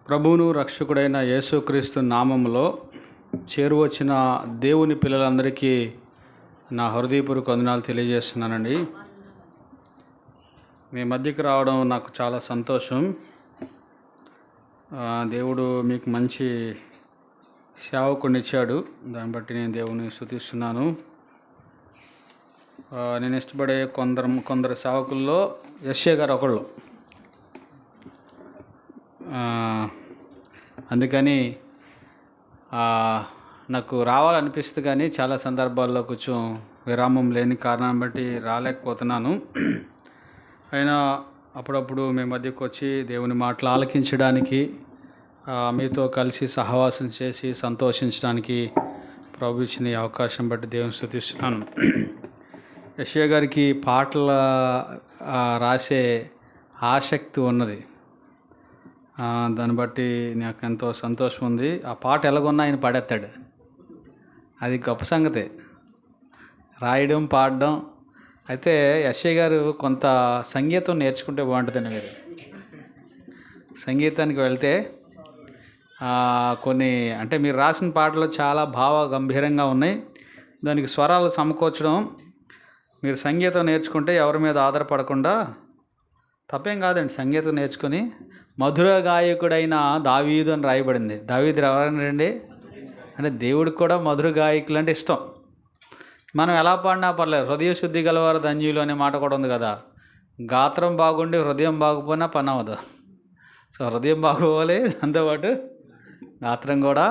ప్రభువును రక్షకుడైన యేసుక్రీస్తు నామములో చేరువచ్చిన దేవుని పిల్లలందరికీ నా హృదయపూర్వక వందనాలు తెలియజేస్తున్నానండి. మీ మధ్యకి రావడం నాకు చాలా సంతోషం. దేవుడు మీకు మంచి సేవకుడిని ఇచ్చాడు. దాన్ని బట్టి నేను దేవుని స్తుతిస్తున్నాను. నేను ఇష్టపడే కొందరు సేవకుల్లో యెషయా గారు ఒకళ్ళు. అందుకని నాకు రావాలనిపిస్తుంది, కానీ చాలా సందర్భాల్లో కొంచెం విరామం లేని కారణాన్ని బట్టి రాలేకపోతున్నాను. అయినా అప్పుడప్పుడు మీ మధ్యకు వచ్చి దేవుని మాటలు ఆలకించడానికి, మీతో కలిసి సహవాసం చేసి సంతోషించడానికి ప్రభు ఇచ్చిన ఈ అవకాశం బట్టి దేవుని స్తుతిస్తున్నాను. యెషయా గారికి పాటల రాసే ఆసక్తి ఉన్నది. దాన్ని బట్టి నాకు ఎంతో సంతోషం ఉంది. ఆ పాట ఎలాగొన్నా ఆయన పాడేస్తాడు, అది గొప్ప సంగతి. రాయడం, పాడడం. అయితే యెషయా గారు కొంత సంగీతం నేర్చుకుంటే బాగుంటుందండి. మీరు సంగీతానికి వెళ్తే కొన్ని అంటే మీరు రాసిన పాటలు చాలా భావ గంభీరంగా ఉన్నాయి. దానికి స్వరాలు సమకూర్చడం, మీరు సంగీతం నేర్చుకుంటే ఎవరి మీద ఆధారపడకుండా, తప్పేం కాదండి సంగీతం నేర్చుకొని. మధుర గాయకుడైన దావీదు అని రాయబడింది. దావీదు ఎవరండి అంటే దేవుడికి కూడా మధుర గాయకులు అంటే ఇష్టం. మనం ఎలా పాడినా పర్లేదు. హృదయ శుద్ధి గలవారు ధన్యులు అనే మాట కూడా ఉంది కదా. గాత్రం బాగుండి హృదయం బాగుపోయినా పని అవ్వదు. సో హృదయం బాగోవాలి, దాంతోపాటు గాత్రం కూడా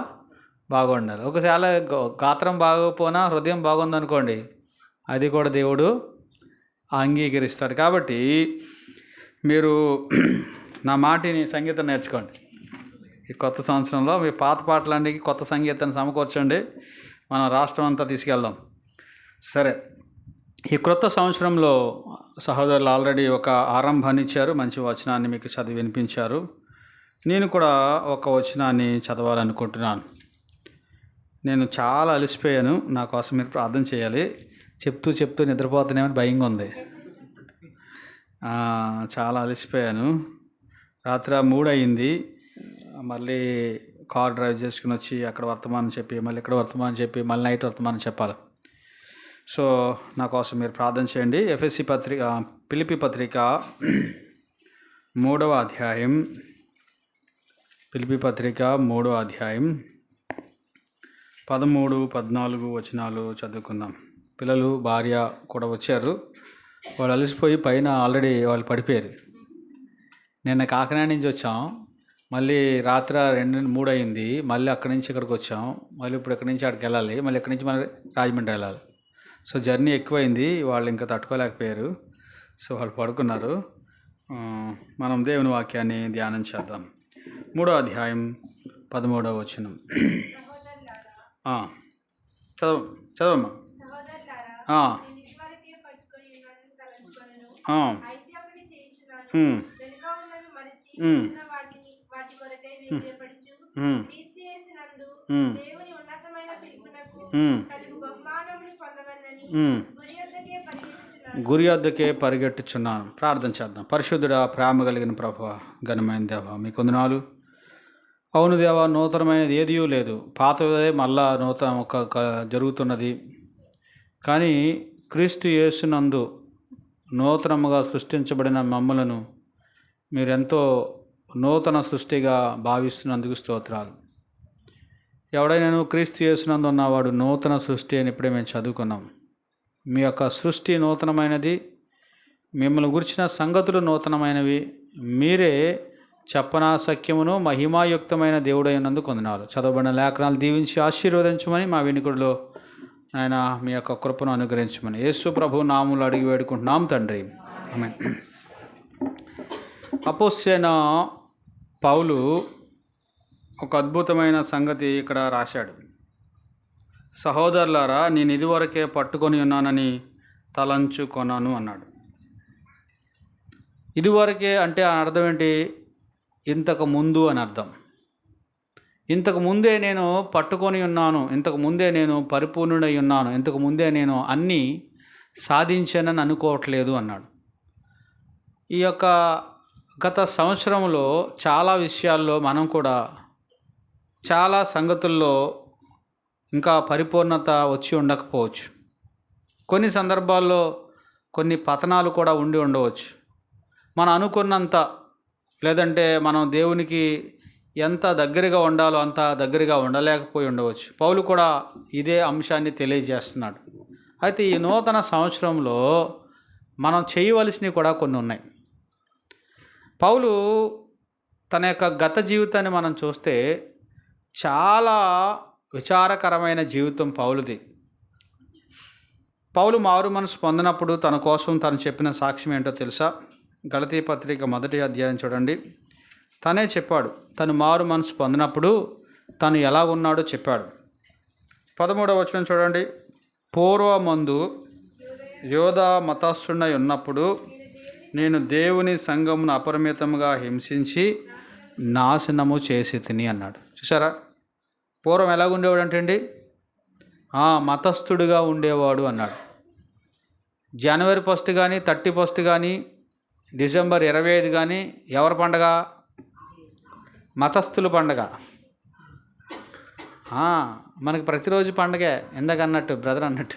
బాగుండాలి. ఒకసారి గాత్రం బాగోపోయినా హృదయం బాగుందనుకోండి, అది కూడా దేవుడు అంగీకరిస్తాడు. కాబట్టి మీరు నా మాటిని సంగీతం నేర్చుకోండి. ఈ కొత్త సంవత్సరంలో మీ పాత పాటలన్నీ కొత్త సంగీతాన్ని సమకూర్చండి. మనం రాష్ట్రం అంతా తీసుకెళ్దాం. సరే, ఈ క్రొత్త సంవత్సరంలో సహోదరులు ఆల్రెడీ ఒక ఆరంభాన్ని ఇచ్చారు. మంచి వచనాన్ని మీకు చదివి వినిపించారు. నేను కూడా ఒక వచనాన్ని చదవాలనుకుంటున్నాను. నేను చాలా అలసిపోయాను. నా కోసం మీరు ప్రార్థన చేయాలి. చెప్తూ నిద్రపోతున్నామని భయంగా ఉంది. చాలా అలసిపోయాను. రాత్రి 3 అయింది. మళ్ళీ కార్ డ్రైవ్ చేసుకుని వచ్చి అక్కడ వర్తమానం చెప్పి, మళ్ళీ ఇక్కడ వర్తమానం చెప్పి, మళ్ళీ నైట్ వర్తమానం చెప్పాలి. సో నా కోసం మీరు ప్రార్థన చేయండి. ఫిలిప్పీ పత్రిక 3వ అధ్యాయం, ఫిలిప్పీ పత్రిక 3వ అధ్యాయం 13, 14 వచనాలు చదువుకుందాం. పిల్లలు, భార్య కూడా వచ్చారు. వాళ్ళు అలసిపోయి పైన ఆల్రెడీ వాళ్ళు పడిపోయారు. నిన్న కాకినాడ నుంచి వచ్చాం, మళ్ళీ రాత్రి 2-3 అయింది. మళ్ళీ అక్కడి నుంచి ఇక్కడికి వచ్చాం. మళ్ళీ ఇప్పుడు ఇక్కడి నుంచి అక్కడికి వెళ్ళాలి. మళ్ళీ ఇక్కడి నుంచి మళ్ళీ రాజమండ్రి వెళ్ళాలి. సో జర్నీ ఎక్కువైంది. వాళ్ళు ఇంకా తట్టుకోలేకపోయారు. సో వాళ్ళు పడుకున్నారు. మనం దేవుని వాక్యాన్ని ధ్యానం చేద్దాం. 3వ అధ్యాయం 13వ వచనం. చదవమ్మా. గురి వద్దకే పరిగెట్టుచున్నాను. ప్రార్థన చేద్దాం. పరిశుద్ధుడా, ప్రేమ కలిగిన ప్రభువా, ఘనమైన దేవా, మీకు వందనాలు. అవును దేవా, నూతనమైనది ఏదీ లేదు. పాతదే మళ్ళా నూతన జరుగుతున్నది. కానీ క్రీస్తు యేసునందు నూతనముగా సృష్టించబడిన మమ్మలను మీరెంతో నూతన సృష్టిగా భావిస్తున్నందుకు స్తోత్రాలు. ఎవడైనా క్రీస్తు యేసునందు ఉన్నవాడు నూతన సృష్టి అని ఇప్పుడే మేము చదువుకున్నాం. మీ యొక్క సృష్టి నూతనమైనది, మిమ్మల్ని గురించిన సంగతులు నూతనమైనవి. మీరే చెప్పనాసక్యమును మహిమాయుక్తమైన దేవుడైనందుకు వందనాలు. చదవబడిన లేఖనాలు దీవించి ఆశీర్వదించమని, మా వినికుడిలో ఆయన మీ యొక్క కృపను అనుగ్రహించమని యేసు ప్రభు నామములో అడిగి వేడుకుంటున్నాం తండ్రి, ఆమేన్. అపోస్తలుడైన పౌలు ఒక అద్భుతమైన సంగతి ఇక్కడ రాశాడు. సహోదరులారా, నేను ఇదివరకే పట్టుకొని ఉన్నానని తలంచుకొన్నాను అన్నాడు. ఇదివరకే అంటే అర్థం ఏంటి? ఇంతకు ముందు అని అర్థం. ఇంతకు ముందే నేను పట్టుకొని ఉన్నాను, ఇంతకు ముందే నేను పరిపూర్ణుడై ఉన్నాను, ఇంతకు ముందే నేను అన్నీ సాధించానని అనుకోవట్లేదు అన్నాడు. ఈ యొక్క గత సంవత్సరంలో చాలా విషయాల్లో మనం కూడా చాలా సంగతుల్లో ఇంకా పరిపూర్ణత వచ్చి ఉండకపోవచ్చు. కొన్ని సందర్భాల్లో కొన్ని పతనాలు కూడా ఉండి ఉండవచ్చు. మనం అనుకున్నంత, లేదంటే మనం దేవునికి ఎంత దగ్గరగా ఉండాలో అంత దగ్గరగా ఉండలేకపోయి ఉండవచ్చు. పౌలు కూడా ఇదే అంశాన్ని తెలియజేస్తున్నాడు. అయితే ఈ నూతన సంవత్సరంలో మనం చేయవలసినవి కూడా కొన్ని ఉన్నాయి. పౌలు తన యొక్క గత జీవితాన్ని మనం చూస్తే చాలా విచారకరమైన జీవితం పౌలుది. పౌలు మారు మనసు పొందినప్పుడు తన కోసం తను చెప్పిన సాక్ష్యం ఏంటో తెలుసా? గలతీ పత్రిక 1వ అధ్యాయం చూడండి. తనే చెప్పాడు, తను మారు మనసు పొందినప్పుడు తను ఎలా ఉన్నాడో చెప్పాడు. 13వ వచనం చూడండి. పూర్వమందు యోధా మతస్థుడై ఉన్నప్పుడు నేను దేవుని సంఘమును అపరిమితముగా హింసించి నాశనము చేసి తిని అన్నాడు. చూసారా, పూర్వం ఎలాగుండేవాడు అంటే అండి, మతస్థుడిగా ఉండేవాడు అన్నాడు. జనవరి 1 కానీ 31 కానీ డిసెంబర్ 25 కానీ ఎవరి పండగ? మతస్థుల పండగ. మనకి ప్రతిరోజు పండగే, ఎందుకన్నట్టు బ్రదర్ అన్నట్టు.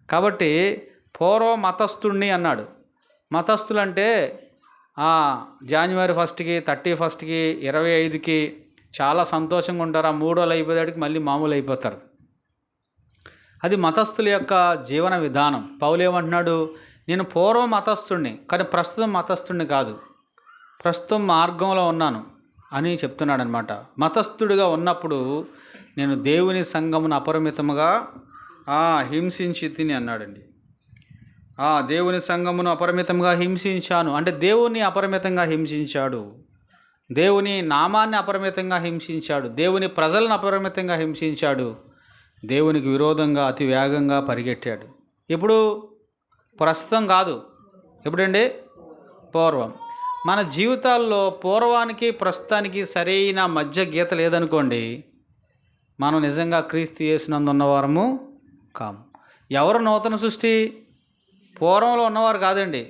కాబట్టి పూర్వం మతస్థుడిని అన్నాడు. మతస్థులు అంటే జనవరి 1కి 31కి 25కి చాలా సంతోషంగా ఉంటారు. ఆ 3 రోజులు అయిపోయేటికి మళ్ళీ మామూలు అయిపోతారు. అది మతస్థుల యొక్క జీవన విధానం. పౌలు ఏమంటున్నాడు? నేను పూర్వం మతస్థుడిని, కానీ ప్రస్తుతం మతస్థుడిని కాదు, ప్రస్తుతం మార్గంలో ఉన్నాను అని చెప్తున్నాడు అనమాట. మతస్థుడిగా ఉన్నప్పుడు నేను దేవుని సంఘమును అపరిమితముగా హింసించి తిని అన్నాడండి. దేవుని సంఘమును అపరిమితంగా హింసించాను అంటే దేవుని అపరిమితంగా హింసించాడు, దేవుని నామాన్ని అపరిమితంగా హింసించాడు, దేవుని ప్రజలను అపరిమితంగా హింసించాడు, దేవునికి విరోధంగా అతి వేగంగా పరిగెట్టాడు. ఇప్పుడు ప్రస్తుతం కాదు, ఎప్పుడండి? పూర్వం. మన జీవితాల్లో పూర్వానికి ప్రస్తుతానికి సరైన మధ్య గీత లేదనుకోండి, మనం నిజంగా క్రీస్తు యేసునందు ఉన్నవారము కాము. ఎవరు నూతన సృష్టి? పూర్వంలో ఉన్నవారు కాదండి,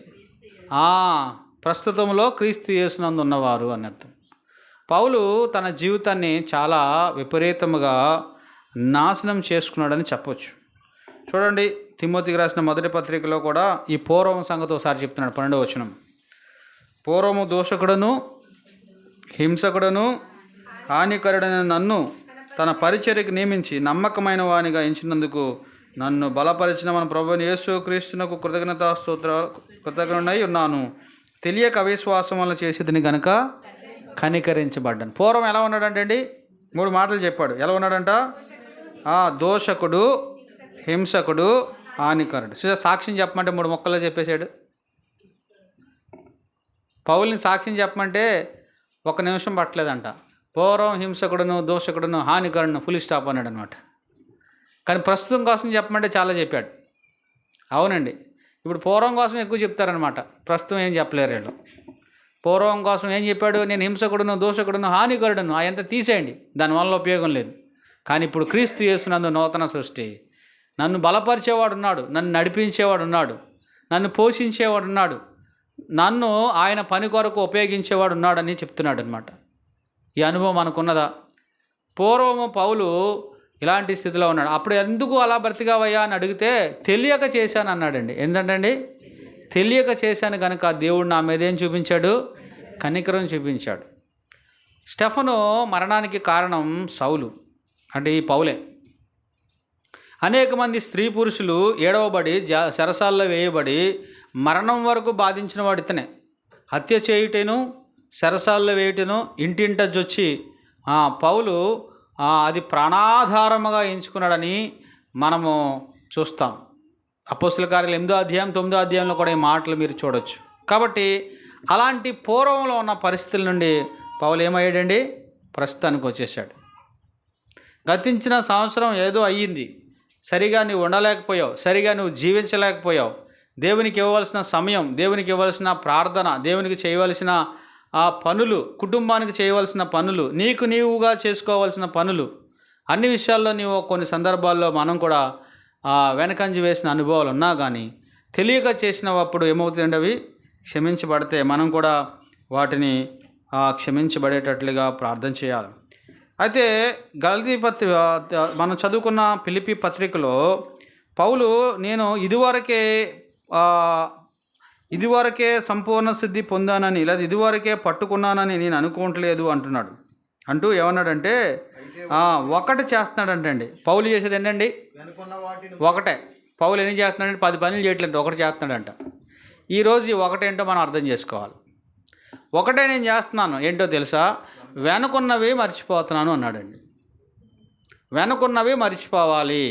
ప్రస్తుతంలో క్రీస్తు యేసునందు ఉన్నవారు అని అర్థం. పౌలు తన జీవితాన్ని చాలా విపరీతముగా నాశనం చేసుకున్నాడని చెప్పొచ్చు. చూడండి, తిమోతికి రాసిన 1వ పత్రికలో కూడా ఈ పూర్వం సంగతి ఒకసారి చెప్తున్నాడు. 12వ వచనం. పూర్వము దోషకుడను హింసకుడను హానికరుడైన నన్ను తన పరిచర్యకు నియమించి నమ్మకమైన వానిగా ఎంచినందుకు నన్ను బలపరిచిన మన ప్రభువైన యేసు క్రీస్తునకు కృతజ్ఞుడై ఉన్నాను. తెలియక అవిశ్వాసం వల్ల చేసేదని గనుక కనికరించబడ్డాను. పూర్వం ఎలా ఉన్నాడంటే అండి, 3 మాటలు చెప్పాడు. ఎలా ఉన్నాడంట? దోషకుడు, హింసకుడు, హానికరుడు. సాక్ష్యం చెప్పమంటే 3 ముక్కల్లో చెప్పేశాడు. పౌల్ని సాక్ష్యం చెప్పమంటే 1 నిమిషం పట్టలేదంట. పూర్వం హింసకుడును, దోషకుడును, హానికరుడును, ఫుల్ స్టాప్ అన్నాడు అనమాట. కానీ ప్రస్తుతం కోసం చెప్పమంటే చాలా చెప్పాడు. అవునండి, ఇప్పుడు పూర్వం కోసం ఎక్కువ చెప్తారనమాట, ప్రస్తుతం ఏం చెప్పలేరు వీళ్ళు. పూర్వం కోసం ఏం చెప్పాడు? నేను హింసకుడును, దోషకుడును, హానికరుడును, అదంతా తీసేయండి, దానివల్ల ఉపయోగం లేదు. కానీ ఇప్పుడు క్రీస్తు యేసునందు నూతన సృష్టి, నన్ను బలపరిచేవాడు ఉన్నాడు, నన్ను నడిపించేవాడు ఉన్నాడు, నన్ను పోషించేవాడు ఉన్నాడు, నన్ను ఆయన పని కొరకు ఉపయోగించేవాడు ఉన్నాడని చెప్తున్నాడు అనమాట. ఈ అనుభవం మనకున్నదా? పూర్వము పౌలు ఇలాంటి స్థితిలో ఉన్నాడు. అప్పుడు ఎందుకు అలా బ్రతికావయ్యా అని అడిగితే తెలియక చేశాను అన్నాడండి. ఏంటంటే తెలియక చేశాను కనుక దేవుడు నా మీద ఏం చూపించాడు? కనికరం చూపించాడు. స్టెఫను మరణానికి కారణం సౌలు, అంటే ఈ పౌలే. అనేక మంది స్త్రీ పురుషులు ఏడవబడి చెరసాల్లో వేయబడి మరణం వరకు బాధించిన వాడు ఇతనే. హత్య చేయుటను, చెరసాల్లో వేయుటను, ఇంటింట జొచ్చి పౌలు అది ప్రాణాధారముగా ఎంచుకున్నాడని మనము చూస్తాం. అపోస్తల కార్యాలు 8వ అధ్యాయం 9వ అధ్యాయంలో కూడా ఈ మాటలు మీరు చూడొచ్చు. కాబట్టి అలాంటి పూర్వంలో ఉన్న పరిస్థితుల నుండి పౌలు ఏమయ్యాడండి? ప్రస్తుతానికి వచ్చేసాడు. గతించిన సంవత్సరం ఏదో అయ్యింది, సరిగా నువ్వు ఉండలేకపోయావు, సరిగా నువ్వు జీవించలేకపోయావు. దేవునికి ఇవ్వవలసిన సమయం, దేవునికి ఇవ్వవలసిన ప్రార్థన, దేవునికి చేయవలసిన పనులు, కుటుంబానికి చేయవలసిన పనులు, నీకు నీవుగా చేసుకోవాల్సిన పనులు, అన్ని విషయాల్లో నీవు కొన్ని సందర్భాల్లో మనం కూడా వెనకంజి వేసిన అనుభవాలు ఉన్నా కానీ తెలియక చేసినప్పుడు ఏమవుతుందంటే అవి క్షమించబడితే మనం కూడా వాటిని క్షమించబడేటట్లుగా ప్రార్థన చేయాలి. అయితే గలతీ మనం చదువుకున్న ఫిలిప్పీ పత్రికలో పౌలు నేను ఇదివరకే సంపూర్ణ సిద్ధి పొందానని లేదా ఇదివరకే పట్టుకున్నానని నేను అనుకోవట్లేదు అంటున్నాడు. అంటూ ఏమన్నాడంటే ఒకటి చేస్తున్నాడంటండి. పౌలు చేసేది ఏంటండి? ఒకటే. పౌలు ఎన్ని చేస్తున్నాడంటే 10 పనులు చేయట్లేదు, ఒకటి చేస్తున్నాడంట. ఈరోజు ఈ ఒకటేంటో మనం అర్థం చేసుకోవాలి. ఒకటే నేను చేస్తున్నాను ఏంటో తెలుసా? వెనుకున్నవి మర్చిపోతున్నాను అన్నాడండి. వెనుకున్నవి మర్చిపోవాలి.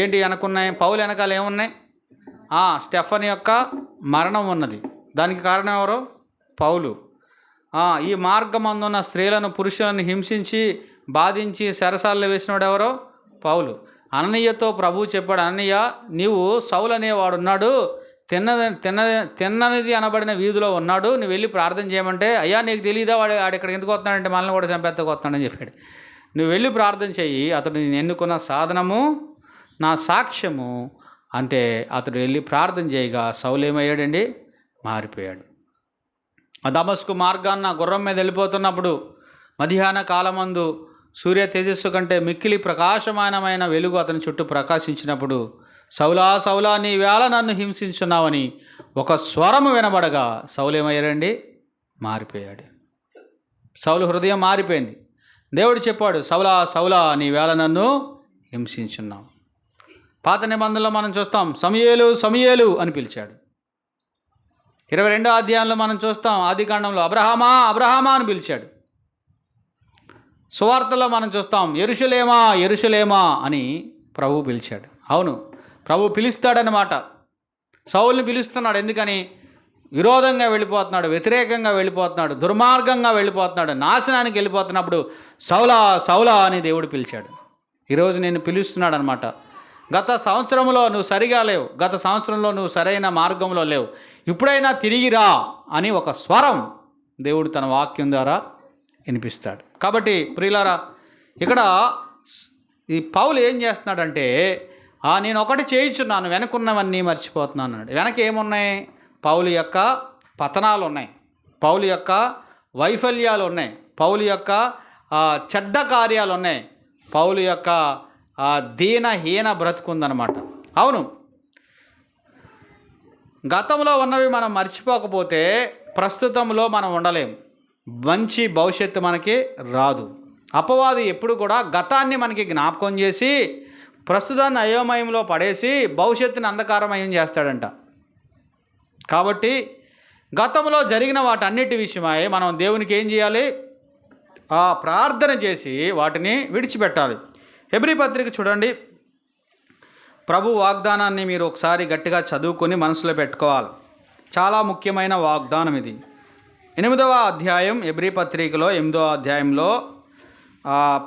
ఏంటి వెనుకున్నాయి? పౌలు వెనకాల ఏమున్నాయి? స్టెఫన్ యొక్క మరణం ఉన్నది. దానికి కారణం ఎవరు? పౌలు. ఈ మార్గమందున్న స్త్రీలను పురుషులను హింసించి బాధించి చెరసాలలో వేసినాడు ఎవరో? పౌలు. అననీయతో ప్రభువు చెప్పాడు, అననీయ నీవు సౌలు అనేవాడున్నాడు, తిన్ననిది అనబడిన వీధిలో ఉన్నాడు, నువ్వు వెళ్ళి ప్రార్థన చేయమంటే, అయ్యా నీకు తెలియదా వాడు ఇక్కడికి ఎందుకు వస్తున్నాడంటే మనల్ని కూడా చంపేత్తకు వస్తున్నాడని చెప్పాడు. నువ్వు వెళ్ళి ప్రార్థన చెయ్యి, అతడు నేను ఎన్నుకున్న సాధనము నా సాక్ష్యము అంటే అతడు వెళ్ళి ప్రార్థన చేయగా సౌలు ఏమయ్యాడండి? మారిపోయాడు. దమస్కు మార్గాన్న గుర్రం మీద వెళ్ళిపోతున్నప్పుడు మధ్యాహ్న కాలమందు సూర్య తేజస్సు కంటే మిక్కిలి ప్రకాశమానమైన వెలుగు అతని చుట్టూ ప్రకాశించినప్పుడు, సౌలా సౌలా నీ వేళ నన్ను హింసించున్నావని ఒక స్వరము వినబడగా సౌలు ఏమయ్యాడండి? మారిపోయాడు. సౌలు హృదయం మారిపోయింది. దేవుడు చెప్పాడు, సౌలా సౌలా నీ వేళ నన్ను హింసించున్నావు. పాత నిబంధనలో మనం చూస్తాం, సమూయేలు సమూయేలు అని పిలిచాడు. 22వ అధ్యాయంలో మనం చూస్తాం, ఆదికాండంలో అబ్రహామా అబ్రహామా అని పిలిచాడు. సువార్తలో మనం చూస్తాం, యెరూషలేమా యెరూషలేమా అని ప్రభువు పిలిచాడు. అవును, ప్రభువు పిలుస్తాడనమాట. సౌలుని పిలుస్తున్నాడు. ఎందుకని? విరోధంగా వెళ్ళిపోతున్నాడు, వ్యతిరేకంగా వెళ్ళిపోతున్నాడు, దుర్మార్గంగా వెళ్ళిపోతున్నాడు, నాశనానికి వెళ్ళిపోతున్నప్పుడు సౌలా సౌలా అని దేవుడు పిలిచాడు. ఈరోజు నేను పిలుస్తున్నాడు అనమాట. గత సంవత్సరంలో నువ్వు సరిగా లేవు, గత సంవత్సరంలో నువ్వు సరైన మార్గంలో లేవు, ఇప్పుడైనా తిరిగిరా అని ఒక స్వరం దేవుడు తన వాక్యం ద్వారా వినిపిస్తాడు. కాబట్టి ప్రియులారా, ఇక్కడ ఈ పౌలు ఏం చేస్తున్నాడంటే, నేను ఒకటి చేయించున్నాను, వెనకున్నవన్నీ మర్చిపోతున్నాను అన్నాడు. వెనక ఏమున్నాయి? పౌలు యొక్క పతనాలు ఉన్నాయి, పౌలు యొక్క వైఫల్యాలు ఉన్నాయి, పౌలు యొక్క చెడ్డ కార్యాలు ఉన్నాయి, పౌలు యొక్క దీనహీన బ్రతుకుందనమాట. అవును, గతంలో ఉన్నవి మనం మర్చిపోకపోతే ప్రస్తుతంలో మనం ఉండలేము, మంచి భవిష్యత్తు మనకి రాదు. అపవాది ఎప్పుడు కూడా గతాన్ని మనకి జ్ఞాపకం చేసి ప్రస్తుతాన్ని అయోమయంలో పడేసి భవిష్యత్తుని అంధకారమయం చేస్తాడంట. కాబట్టి గతంలో జరిగిన వాటన్నిటి విషయమై మనం దేవునికి ఏం చేయాలి? ప్రార్థన చేసి వాటిని విడిచిపెట్టాలి. హెబ్రీ పత్రిక చూడండి. ప్రభు వాగ్దానాన్ని మీరు ఒకసారి గట్టిగా చదువుకొని మనసులో పెట్టుకోవాలి. చాలా ముఖ్యమైన వాగ్దానం ఇది. 8వ అధ్యాయం హెబ్రీ పత్రికలో 8వ అధ్యాయంలో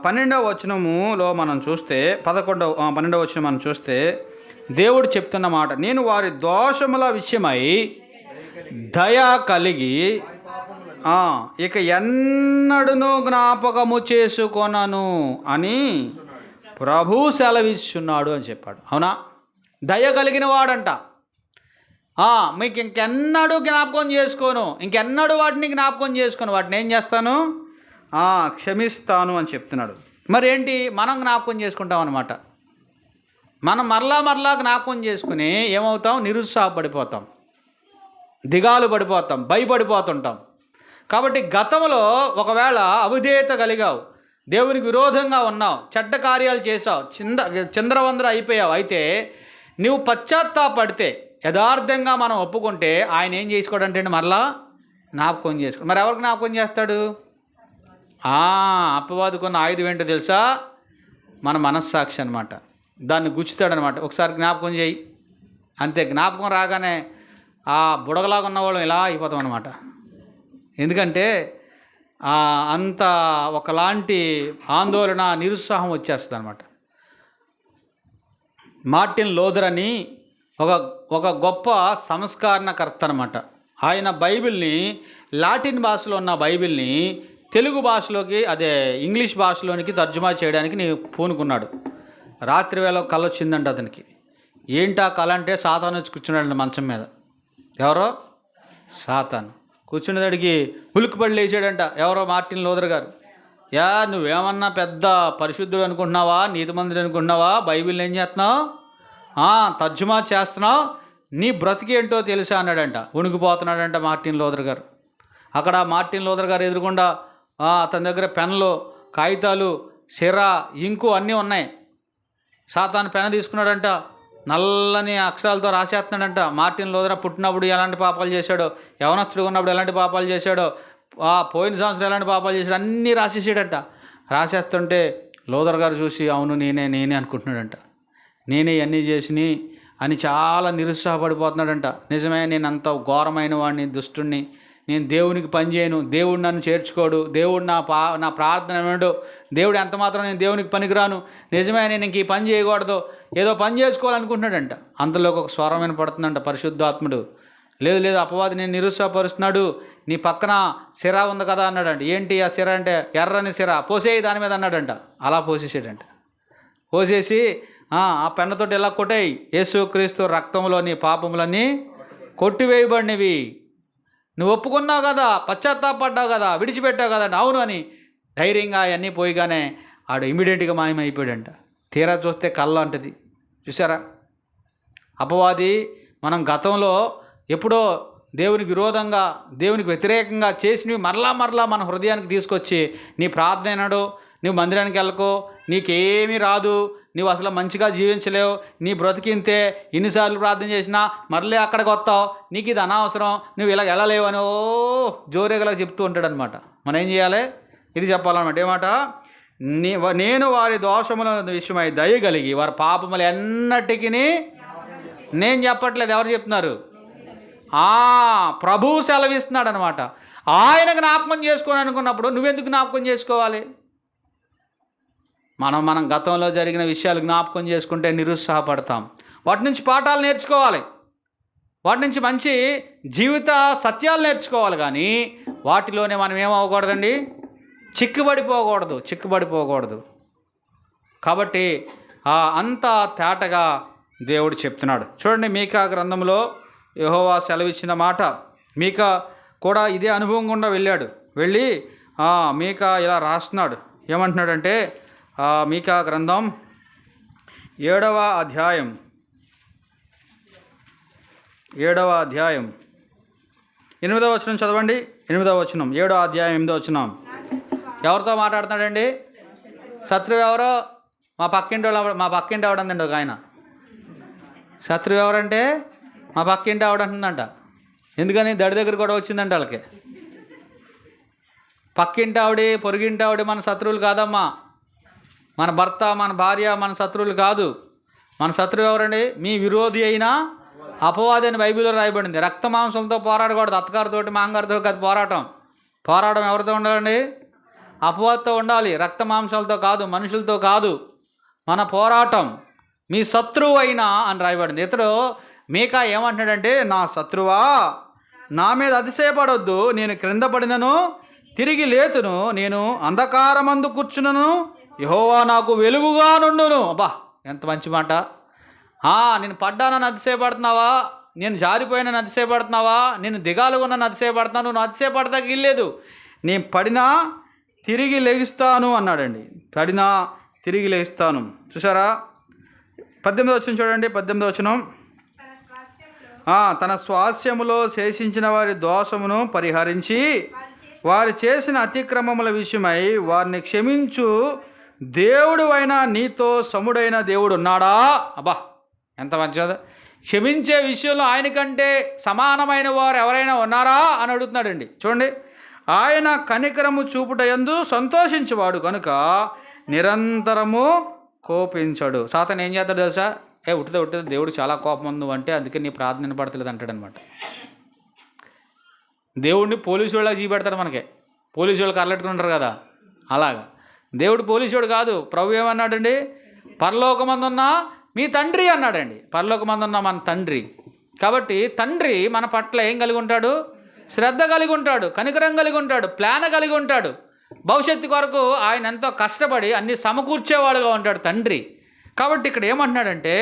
12వ వచనములో మనం చూస్తే 12వ వచనం మనం చూస్తే దేవుడు చెప్తున్న మాట, నేను వారి దోషముల విషయమై దయ కలిగి ఇక ఎన్నడూను జ్ఞాపకము చేసుకొనను అని ప్రభు సెలవిస్తున్నాడు అని చెప్పాడు. అవునా? దయ కలిగిన వాడంట. మీకు ఇంకెన్నడూ జ్ఞాపకం చేసుకోను, ఇంకెన్నడూ వాటిని జ్ఞాపకం చేసుకోను, వాటిని ఏం చేస్తాను? క్షమిస్తాను అని చెప్తున్నాడు. మరి ఏంటి? మనం జ్ఞాపకం చేసుకుంటాం అన్నమాట. మనం మరలా జ్ఞాపకం చేసుకుని ఏమవుతాం? నిరుత్సాహపడిపోతాం, దిగాలు పడిపోతాం, భయపడిపోతుంటాం. కాబట్టి గతంలో ఒకవేళ అవిధేయత కలిగావు, దేవునికి విరోధంగా ఉన్నావు, చెడ్డ కార్యాలు చేసావు, చిందరవందర అయిపోయావు, అయితే నువ్వు పశ్చాత్తాపడితే, యథార్థంగా మనం ఒప్పుకుంటే ఆయన ఏం చేసుకోవడంటే మరలా జ్ఞాపకం చేసుకో. మరి ఎవరు జ్ఞాపకం చేస్తాడు? అపవాదుకున్న ఆయుధం ఏంటో తెలుసా? మన మనస్సాక్షి అనమాట. దాన్ని గుచ్చుతాడనమాట. ఒకసారి జ్ఞాపకం చేయి, అంతే. జ్ఞాపకం రాగానే బుడగలాగా ఉన్నవాళ్ళం ఇలా అయిపోతాం అనమాట. ఎందుకంటే అంత ఒకలాంటి ఆందోళన, నిరుత్సాహం వచ్చేస్తుంది అనమాట. మార్టిన్ లూథర్ అని ఒక గొప్ప సంస్కరణకర్త అనమాట. ఆయన బైబిల్ని, లాటిన్ భాషలో ఉన్న బైబిల్ని తెలుగు భాషలోకి, అదే ఇంగ్లీష్ భాషలోనికి తర్జుమా చేయడానికి పూనుకున్నాడు. రాత్రి వేళ కళ వచ్చిందంట అతనికి. ఏంటా కళ అంటే, సాతాను వచ్చి కూర్చున్నాడు మంచం మీద. ఎవరో? సాతాను కూర్చునేదాడికి ఉలిక్కిపడి లేచాడంట ఎవరో మార్టిన్ లూథర్ గారు. నువ్వేమన్నా పెద్ద పరిశుద్ధుడు అనుకుంటున్నావా, నీతిమంతుడు అనుకుంటున్నావా, బైబిల్ ఏం చేస్తున్నావు, తర్జుమా చేస్తున్నావు, నీ బ్రతికేంటో తెలుసా అన్నాడంట. ఉణికిపోతున్నాడంట మార్టిన్ లూథర్ గారు. అక్కడ మార్టిన్ లూథర్ గారు ఎదురుగుండా అతని దగ్గర పెన్నులు, కాగితాలు, సిర, ఇంకు అన్నీ ఉన్నాయి. సాతాను పెన తీసుకున్నాడంట, నల్లని అక్షరాలతో రాసేస్తున్నాడంట. మార్టిన్ లూథర్ పుట్టినప్పుడు ఎలాంటి పాపాలు చేశాడో, యవనస్తుడు ఉన్నప్పుడు ఎలాంటి పాపాలు చేశాడో, పోయిన సంవత్సరం ఎలాంటి పాపాలు చేశాడో అన్నీ రాసేసాడంట. రాసేస్తుంటే లూథర్ గారు చూసి అవును నేనే అనుకుంటున్నాడంట. నేనే ఇవన్నీ చేసిని అని చాలా నిరుత్సాహపడిపోతున్నాడంట. నిజమే, నేను అంత ఘోరమైన వాడిని, దుష్టుణ్ణి, నేను దేవునికి పని చేయను, దేవుడు నన్ను చేర్చుకోడు, దేవుడు నా ప్రార్థన వినడు, దేవుడు ఎంత మాత్రం నేను దేవునికి పనికిరాను, నిజమే నేను ఇంక ఈ పని చేయకూడదు, ఏదో పని చేసుకోవాలనుకుంటున్నాడంట. అంతలోకి ఒక స్వరం వినపడుతుందంట, పరిశుద్ధాత్ముడు లేదు అపవాది నేను నిరుత్సాహపరుస్తున్నాడు, నీ పక్కన సిర ఉంది కదా అన్నాడంట. ఏంటి ఆ సిర అంటే, ఎర్రని సిర, పోసేయి దాని మీద అన్నాడంట. అలా పోసేసాడంట. పోసేసి ఆ పెన్నతోటి ఎలా కొట్టేయి, యేసుక్రీస్తు రక్తంలో నీ పాపములన్నీ కొట్టివేయబడినవి, నువ్వు ఒప్పుకున్నావు కదా, పశ్చాత్తాపడ్డావు కదా, విడిచిపెట్టావు కదండి, అవును అని ధైర్యంగా అవన్నీ పోయిగానే ఆడు ఇమీడియట్గా మాయమైపోయాడంట. తీరా చూస్తే కళ్ళ అంటది. చూసారా, అపవాది మనం గతంలో ఎప్పుడో దేవునికి విరోధంగా, దేవునికి వ్యతిరేకంగా చేసినవి మరలా మన హృదయానికి తీసుకొచ్చి, నీ ప్రార్థన వినడు, నువ్వు మందిరానికి వెళ్ళకో, నీకేమీ రాదు, నువ్వు అసలు మంచిగా జీవించలేవు, నీ బ్రతికింతే, ఎన్నిసార్లు ప్రార్థన చేసినా మరలే అక్కడికి వస్తావు, నీకు ఇది అనవసరం, నువ్వు ఇలా వెళ్ళలేవు అని జోరేగలా చెప్తూ ఉంటాడనమాట. మనం ఏం చేయాలి, ఇది చెప్పాలన్నమాట. ఏమాట, నేను వారి దోషముల విషయమై దయగలిగి వారి పాపములు ఎన్నటికీ, నేను చెప్పట్లేదు, ఎవరు చెప్తున్నారు, ప్రభువు సెలవిస్తున్నాడు అనమాట. ఆయన జ్ఞాపకం చేసుకోని అనుకున్నప్పుడు నువ్వెందుకు జ్ఞాపకం చేసుకోవాలి? మనం గతంలో జరిగిన విషయాలు జ్ఞాపకం చేసుకుంటే నిరుత్సాహపడతాం. వాటి నుంచి పాఠాలు నేర్చుకోవాలి, వాటి నుంచి మంచి జీవిత సత్యాలు నేర్చుకోవాలి. కానీ వాటిలోనే మనం ఏమవ్వకూడదండి, చిక్కుబడిపోకూడదు. కాబట్టి అంత తేటగా దేవుడు చెప్తున్నాడు. చూడండి, మీకా గ్రంథంలో యెహోవా సెలవిచ్చిన మాట. మీకా కూడా ఇదే అనుభవం గుండా వెళ్ళి మీకా ఇలా రాస్తున్నాడు. ఏమంటున్నాడంటే, మీకా గ్రంథం 7వ అధ్యాయం 8వ వచనం చదవండి. 8వ వచనం, 7వ అధ్యాయం 8వ వచనం. ఎవరితో మాట్లాడుతున్నాడండి? శత్రువు ఎవరో, మా పక్కింటి ఆవిడందండి ఒక ఆయన. శత్రువు ఎవరంటే మా పక్కింటి ఆవిడంటుందంట. ఎందుకని? దడి దగ్గర కూడా వచ్చిందంట వాళ్ళకి. పక్కింటి ఆవిడ, పొరుగింటి ఆవిడ మన శత్రువులు కాదమ్మా. మన భర్త, మన భార్య మన శత్రువులు కాదు. మన శత్రువు ఎవరండి? మీ విరోధి అయినా అపవాది అని బైబిల్లో రాయబడింది. రక్త మాంసంతో పోరాడకూడదు, అత్తగారితోటి మాంగారితో కాదు పోరాటం ఎవరితో ఉండాలండి? అపవాదితో ఉండాలి, రక్త మాంసాలతో కాదు, మనుషులతో కాదు. మన పోరాటం మీ శత్రువు అయినా అని రాయబడింది. ఇతడు మీకా ఏమంటున్నాడంటే, నా శత్రువా, నా మీద అతిశయపడొద్దు, నేను క్రింద పడినను తిరిగి లేతును, నేను అంధకారమందు కూర్చునను, యెహోవా నాకు వెలుగుగా నుండును. అబ్బా, ఎంత మంచి మాట. నేను పడ్డానని అతిశయపడుతున్నావా? నేను జారిపోయినని అతిశయపడుతున్నావా? నేను దిగాలుగా ఉన్నాను అతిశయపడుతున్నాను? నువ్వు అతిశయపడతాకి వీల్లేదు. నేను పడినా తిరిగి లెగిస్తాను అన్నాడండి. పడినా తిరిగి లెగిస్తాను. చూసారా, 18వ వచనం చూడండి. 18వ వచనం, తన స్వాస్యములో శేషించిన వారి దోషమును పరిహరించి వారు చేసిన అతిక్రమముల విషయమై వారిని క్షమించు దేవుడు అయినా నీతో సముడైన దేవుడు ఉన్నాడా? అబ్బా, ఎంత మంచిదా. క్షమించే విషయంలో ఆయన కంటే సమానమైన వారు ఎవరైనా ఉన్నారా అని అడుగుతున్నాడండి. చూడండి, ఆయన కనికరము చూపుటయందు సంతోషించేవాడు కనుక నిరంతరము కోపించడు. సాతాను ఏం చేస్తాడు తెలుసా? ఉట్టిదే దేవుడు చాలా కోపం ఉంది అంటే అందుకే నీ ప్రార్థన పడతలేదు అంటాడనమాట. దేవుడిని పోలీసు వాళ్ళకి చూపెడతాడు. మనకి పోలీసు వాళ్ళు కర్లెట్టుకుంటారు కదా, అలాగా దేవుడు పోలీసుడు కాదు. ప్రభు ఏమన్నాడండి? పరలోకమందున్న మీ తండ్రి అన్నాడండి. పరలోకమందున్న మన తండ్రి. కాబట్టి తండ్రి మన పట్ల ఏం కలిగి ఉంటాడు? శ్రద్ధ కలిగి ఉంటాడు, కనికరం కలిగి ఉంటాడు, ప్లాన్ కలిగి ఉంటాడు. భవిష్యత్తు కొరకు ఆయన ఎంతో కష్టపడి అన్ని సమకూర్చేవాడుగా ఉంటాడు తండ్రి. కాబట్టి ఇక్కడ ఏమంటున్నాడంటే,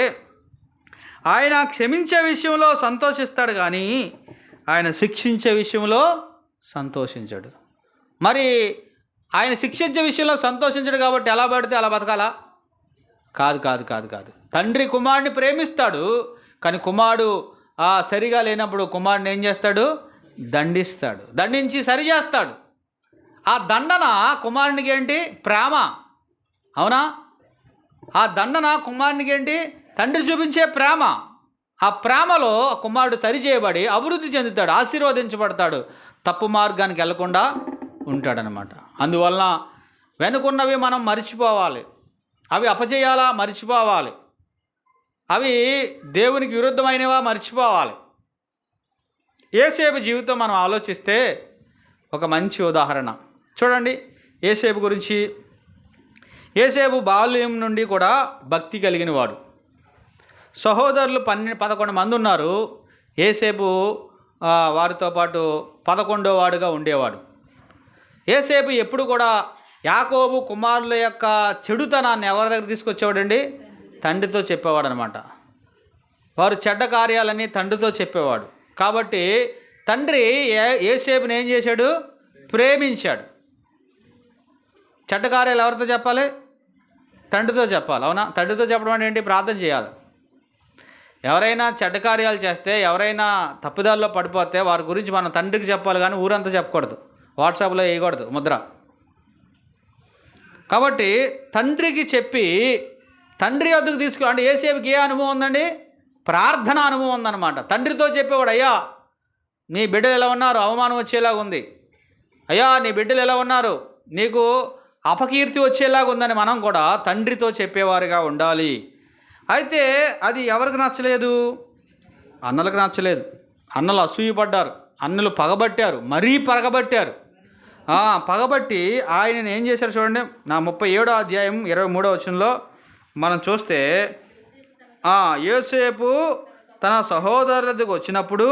ఆయన క్షమించే విషయంలో సంతోషిస్తాడు కానీ ఆయన శిక్షించే విషయంలో సంతోషించాడు. మరి ఆయన శిక్షించే విషయంలో సంతోషించడు కాబట్టి ఎలా పడితే అలా బతకాలా? కాదు కాదు కాదు కాదు తండ్రి కుమారుడిని ప్రేమిస్తాడు, కానీ కుమారుడు సరిగా లేనప్పుడు కుమారుడిని ఏం చేస్తాడు? దండిస్తాడు, దండించి సరి చేస్తాడు. ఆ దండన కుమారునికి ఏంటి? ప్రేమ. అవునా? ఆ దండన కుమారునికి ఏంటి? తండ్రి చూపించే ప్రేమ. ఆ ప్రేమలో కుమారుడు సరి చేయబడి అభివృద్ధి చెందుతాడు, ఆశీర్వదించబడతాడు, తప్పు మార్గానికి వెళ్లకుండా ఉంటాడనమాట. అందువలన వెనుకున్నవి మనం మర్చిపోవాలి, అవి అపజయాలా మర్చిపోవాలి, అవి దేవునికి విరుద్ధమైనవా మర్చిపోవాలి. యోసేపు జీవితం మనం ఆలోచిస్తే ఒక మంచి ఉదాహరణ చూడండి. యోసేపు గురించి, యోసేపు బాల్యం నుండి కూడా భక్తి కలిగిన వాడు. సహోదరులు 11 మంది ఉన్నారు. యోసేపు వారితో పాటు 11వ వాడుగా ఉండేవాడు. యోసేపు ఎప్పుడు కూడా యాకోబు కుమారుల యొక్క చెడుతనాన్ని ఎవరి దగ్గర తీసుకొచ్చేవాడండి? తండ్రితో చెప్పేవాడు అనమాట. వారు చెడ్డ కార్యాలన్నీ తండ్రితో చెప్పేవాడు. కాబట్టి తండ్రి యోసేపుని ఏం చేశాడు? ప్రేమించాడు. చెడ్డ కార్యాలు ఎవరితో చెప్పాలి? తండ్రితో చెప్పాలి. అవునా? తండ్రితో చెప్పడం అంటే ఏంటి? ప్రార్థన చేయాలి. ఎవరైనా చెడ్డ కార్యాలు చేస్తే, ఎవరైనా తప్పిదాల్లో పడిపోతే వారి గురించి మనం తండ్రికి చెప్పాలి, కానీ ఊరంతా చెప్పకూడదు, వాట్సాప్లో వేయకూడదు ముద్ర. కాబట్టి తండ్రికి చెప్పి తండ్రి వద్దకు అంటే యోసేపుకి ఏ అనుభవం ఉందండి? ప్రార్థన అనుభవం ఉందన్నమాట. తండ్రితో చెప్పేవాడు, అయ్యా నీ బిడ్డలు ఎలా ఉన్నారు? అవమానం వచ్చేలాగా ఉంది. అయ్యా నీ బిడ్డలు ఎలా ఉన్నారు? నీకు అపకీర్తి వచ్చేలాగా ఉందని మనం కూడా తండ్రితో చెప్పేవారుగా ఉండాలి. అయితే అది ఎవరికి నచ్చలేదు? అన్నలకు నచ్చలేదు. అన్నలు అసూయపడ్డారు, అన్నలు పగబట్టారు, మరీ పగబట్టారు. పగబట్టి ఆయనను ఏం చేశారు చూడండి. నా 37వ అధ్యాయం 23వ వచనంలో మనం చూస్తే, యోసేపు తన సహోదరులకు వచ్చినప్పుడు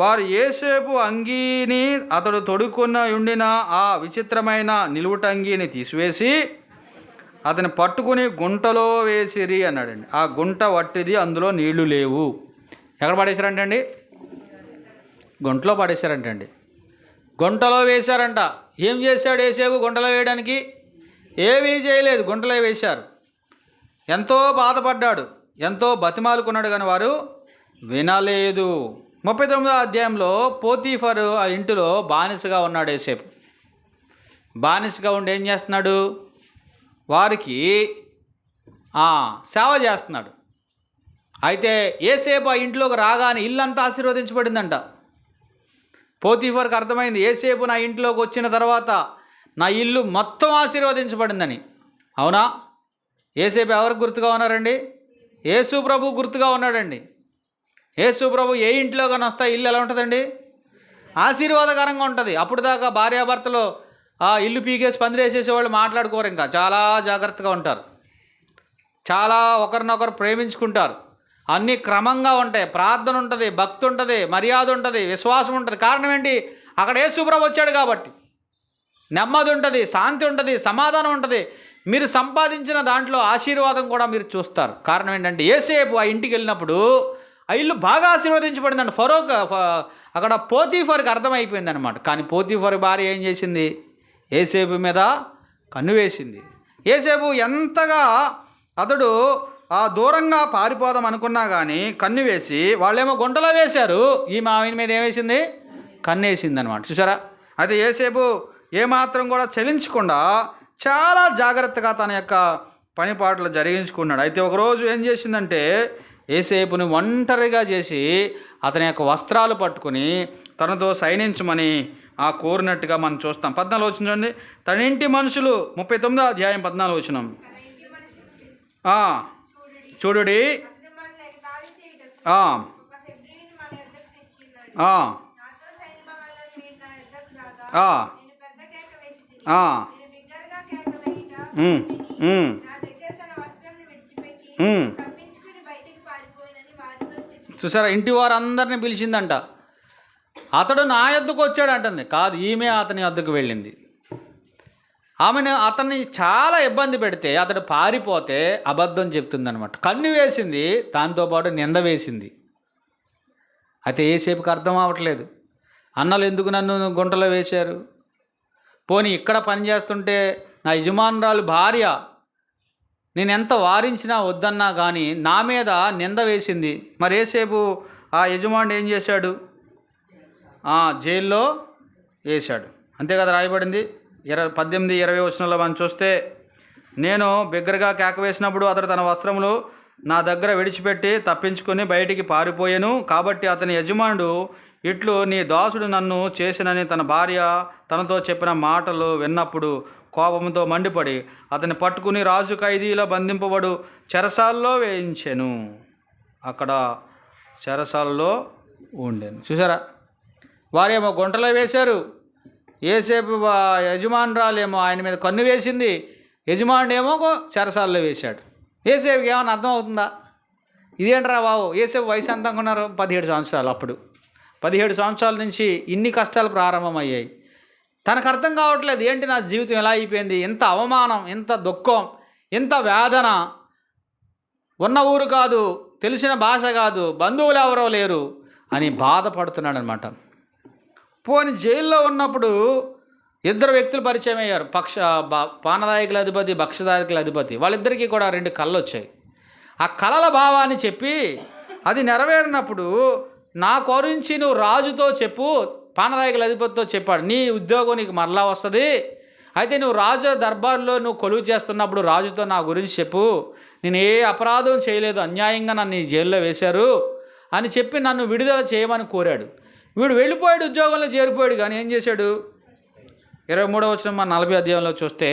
వారు యోసేపు అంగీని అతడు తొడుక్కున్న ఉండిన ఆ విచిత్రమైన నిలువుటంగీని తీసివేసి అతని పట్టుకుని గుంటలో వేసిరి అన్నాడండి. ఆ గుంట వట్టిది, అందులో నీళ్లు లేవు. ఎక్కడ పడేశారంటండి? గుంటలో పడేశారంటండి. గుంటలో వేశారంట. ఏం చేశాడు యోసేపు గుంటలో వేయడానికి? ఏమీ చేయలేదు, గుంటలో వేశారు. ఎంతో బాధపడ్డాడు, ఎంతో బతిమాలుకున్నాడు, కానీ వారు వినలేదు. 39వ అధ్యాయంలో పోతీఫరు ఆ ఇంటిలో బానిసగా ఉన్నాడు యోసేపు. బానిసగా ఉండి ఏం చేస్తున్నాడు? వారికి సేవ చేస్తున్నాడు. అయితే యోసేపు ఆ ఇంట్లోకి రాగానే ఇల్లంతా ఆశీర్వదించబడిందంట. పోతీఫర్కి అర్థమైంది, యోసేపు నా ఇంట్లోకి వచ్చిన తర్వాత నా ఇల్లు మొత్తం ఆశీర్వదించబడిందని. అవునా? యోసేపు ఎవరికి గుర్తుగా ఉన్నారండి? యేసు ప్రభు గుర్తుగా ఉన్నాడండి. యేసు ప్రభు ఏ ఇంట్లో కానీ వస్తే ఇల్లు ఎలా ఉంటుందండి? ఆశీర్వాదకరంగా ఉంటుంది. అప్పుడు దాకా భార్యాభర్తలు ఇల్లు పీకేసి పందిరేసేసేవాళ్ళు మాట్లాడుకోరు, ఇంకా చాలా జాగ్రత్తగా ఉంటారు, చాలా ఒకరినొకరు ప్రేమించుకుంటారు, అన్నీ క్రమంగా ఉంటాయి, ప్రార్థన ఉంటుంది, భక్తి ఉంటుంది, మర్యాద ఉంటుంది, విశ్వాసం ఉంటుంది. కారణం ఏంటి? అక్కడ యేసు ప్రభు వచ్చాడు కాబట్టి నెమ్మది ఉంటుంది, శాంతి ఉంటుంది, సమాధానం ఉంటుంది. మీరు సంపాదించిన దాంట్లో ఆశీర్వాదం కూడా మీరు చూస్తారు. కారణం ఏంటంటే యోసేపు ఆ ఇంటికి వెళ్ళినప్పుడు ఆ ఇల్లు బాగా ఆశీర్వదించబడిందండి. అక్కడ పోతీఫర్కి అర్థమైపోయింది అనమాట. కానీ పోతీఫర్ భార్య ఏం చేసింది? యోసేపు మీద కన్ను వేసింది. యోసేపు ఎంతగా అతడు దూరంగా పారిపోదాం అనుకున్నా కానీ కన్ను వేసి, వాళ్ళేమో గుంటలో వేశారు, ఆయన మీద ఏమేసింది? కన్ను వేసింది అనమాట. చూసారా? అయితే యోసేపు ఏమాత్రం కూడా చలించకుండా చాలా జాగ్రత్తగా తన యొక్క పనిపాట్లు జరిగించుకున్నాడు. అయితే ఒకరోజు ఏం చేసిందంటే యోసేపుని ఒంటరిగా చేసి అతని యొక్క వస్త్రాలు పట్టుకుని తనతో సైనించమని కోరినట్టుగా మనం చూస్తాం. 14 వచనం చూడండి. తన ఇంటి మనుషులు 39వ అధ్యాయం 14 వచనం. చూడుడి, చూసారా? ఇంటి వారందరిని పిలిచిందంట. అతడు నా యొద్దకు వచ్చాడు అంటుంది. కాదు, ఈమె అతని యొద్దకు వెళ్ళింది. అతన్ని చాలా ఇబ్బంది పెడితే అతడు పారిపోతే అబద్ధం చెప్తుందనమాట. కన్ను వేసింది, దాంతోపాటు నింద వేసింది. అయితే యోసేపుకి అర్థం అవ్వట్లేదు. అన్నలు ఎందుకు నన్ను గుంటలో వేశారు? పోనీ ఇక్కడ పనిచేస్తుంటే నా యజమానురాలు భార్య నేను ఎంత వారించినా వద్దన్నా కానీ నా మీద నింద వేసింది. మరి యోసేపు ఆ యజమానుడు ఏం చేశాడు? జైల్లో వేశాడు. అంతే కదా రాయబడింది. 18-20 వచనంలో మనం చూస్తే, నేను బిగ్గరగా కేక వేసినప్పుడు అతడు తన వస్త్రములు నా దగ్గర విడిచిపెట్టి తప్పించుకొని బయటికి పారిపోయాను. కాబట్టి అతని యజమానుడు ఇట్లు నీ దాసుడు నన్ను చేసినని తన భార్య తనతో చెప్పిన మాటలు విన్నప్పుడు కోపంతో మండిపడి అతన్ని పట్టుకుని రాజు ఖైదీలో బంధింపబడు చెరసాల్లో వేయించెను. అక్కడ చెరసాలలో ఉండేను. చూసారా, వారేమో గుంటలో వేశారు, యోసేపు యజమానురాలేమో ఆయన మీద కన్ను వేసింది, యజమానుడేమో చెరసాల్లో వేశాడు. యోసేపుకి ఏమైనా అర్థం అవుతుందా? ఇదేంట్రా బాబు, యోసేపు వయసు ఎంత అనుకున్నారు? 17 సంవత్సరాలు. అప్పుడు 17 సంవత్సరాల నుంచి ఇన్ని కష్టాలు ప్రారంభమయ్యాయి. తనకు అర్థం కావట్లేదు, ఏంటి నా జీవితం ఎలా అయిపోయింది, ఇంత అవమానం, ఇంత దుఃఖం, ఇంత వేదన, ఉన్న ఊరు కాదు, తెలిసిన భాష కాదు, బంధువులు ఎవరో లేరు అని బాధపడుతున్నాడు అనమాట. పోని జైల్లో ఉన్నప్పుడు 2 వ్యక్తులు పరిచయం అయ్యారు. పానదాయకుల అధిపతి, భక్షదాయకుల అధిపతి. వాళ్ళిద్దరికీ కూడా 2 కళ్ళు వచ్చాయి. ఆ కళల భావాన్ని చెప్పి అది నెరవేరినప్పుడు నా గురించి నువ్వు రాజుతో చెప్పు, పానదాయకుల అధిపతితో చెప్పాడు, నీ ఉద్యోగం నీకు మరలా వస్తుంది. అయితే నువ్వు రాజు దర్బార్లో నువ్వు కొలువు చేస్తున్నప్పుడు రాజుతో నా గురించి చెప్పు, నేను ఏ అపరాధం చేయలేదు, అన్యాయంగా నన్ను ఈ జైల్లో వేశారు అని చెప్పి నన్ను విడుదల చేయమని కోరాడు. వీడు వెళ్ళిపోయాడు, ఉద్యోగంలో చేరిపోయాడు. కానీ ఏం చేశాడు? 23వ వచనం మన 40వ అధ్యాయంలో చూస్తే,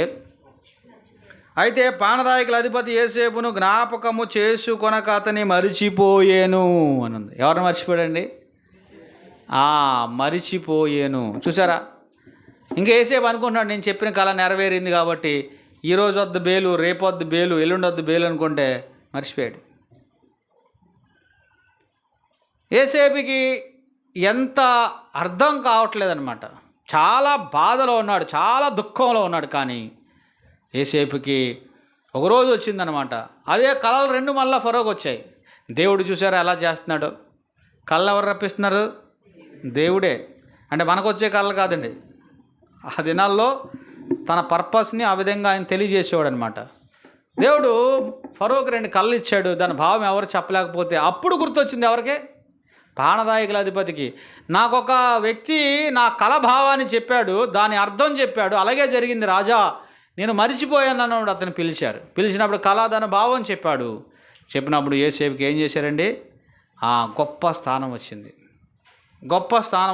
అయితే పానదాయకుల అధిపతి యోసేపును జ్ఞాపకము చేసుకొనక అతని మరిచిపోయేను అని ఉంది. ఎవరిని మర్చిపోయాడండి? మరిచిపోయేను. చూసారా, ఇంకా యోసేపు అనుకుంటున్నాడు నేను చెప్పిన కళ నెరవేరింది కాబట్టి ఈరోజు వద్దు బేలు, రేపొద్దు బేలు, ఎల్లుండి వద్దు బేలు అనుకుంటే మర్చిపోయాడు. యోసేపుకి ఎంత అర్థం కావట్లేదన్నమాట. చాలా బాధలో ఉన్నాడు, చాలా దుఃఖంలో ఉన్నాడు. కానీ యోసేపుకి ఒకరోజు వచ్చిందనమాట. అదే కళలు 2 మళ్ళీ ఫరోకి వచ్చాయి. దేవుడు చూసారా ఎలా చేస్తున్నాడు? కళ్ళు ఎవరు రప్పిస్తున్నారు? దేవుడే. అంటే మనకు వచ్చే కళలు కాదండి. ఆ దినాల్లో తన పర్పస్ని ఆ విధంగా ఆయన తెలియజేసేవాడు అనమాట. దేవుడు ఫరోకి 2 కళ్ళు ఇచ్చాడు. దాని భావం ఎవరు చెప్పలేకపోతే అప్పుడు గుర్తొచ్చింది ఎవరికి? పానదాయకుల అధిపతికి. నాకొక వ్యక్తి నా కళ భావాన్ని చెప్పాడు, దాని అర్థం చెప్పాడు, అలాగే జరిగింది రాజా, నేను మరిచిపోయాను అన్నాడు. అతను పిలిచినప్పుడు కళ దాని భావం చెప్పాడు. చెప్పినప్పుడు యోసేపుకి ఏం చేశారండి? గొప్ప స్థానం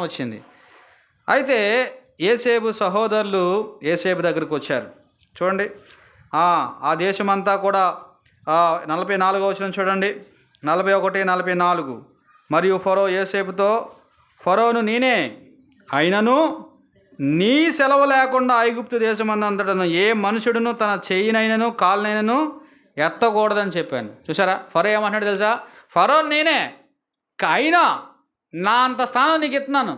వచ్చింది. అయితే యోసేపు సహోదరులు యోసేపు దగ్గరికి వచ్చారు. చూడండి, ఆ దేశమంతా కూడా 44వ వచనం చూడండి, 41, 44. మరియు ఫరో యోసేపుతో, ఫరోను నేనే, అయినను నీ సెలవు లేకుండా ఐగుప్తు దేశమందంతటను ఏ మనుషుడును తన చెయ్యినైనను కాలునైనను ఎత్తకూడదని చెప్పాను. చూసారా, ఫరో ఏమంటున్నాడు తెలుసా? ఫరో నేనే, అయినా నా అంత స్థానం నీకు ఇస్తున్నాను,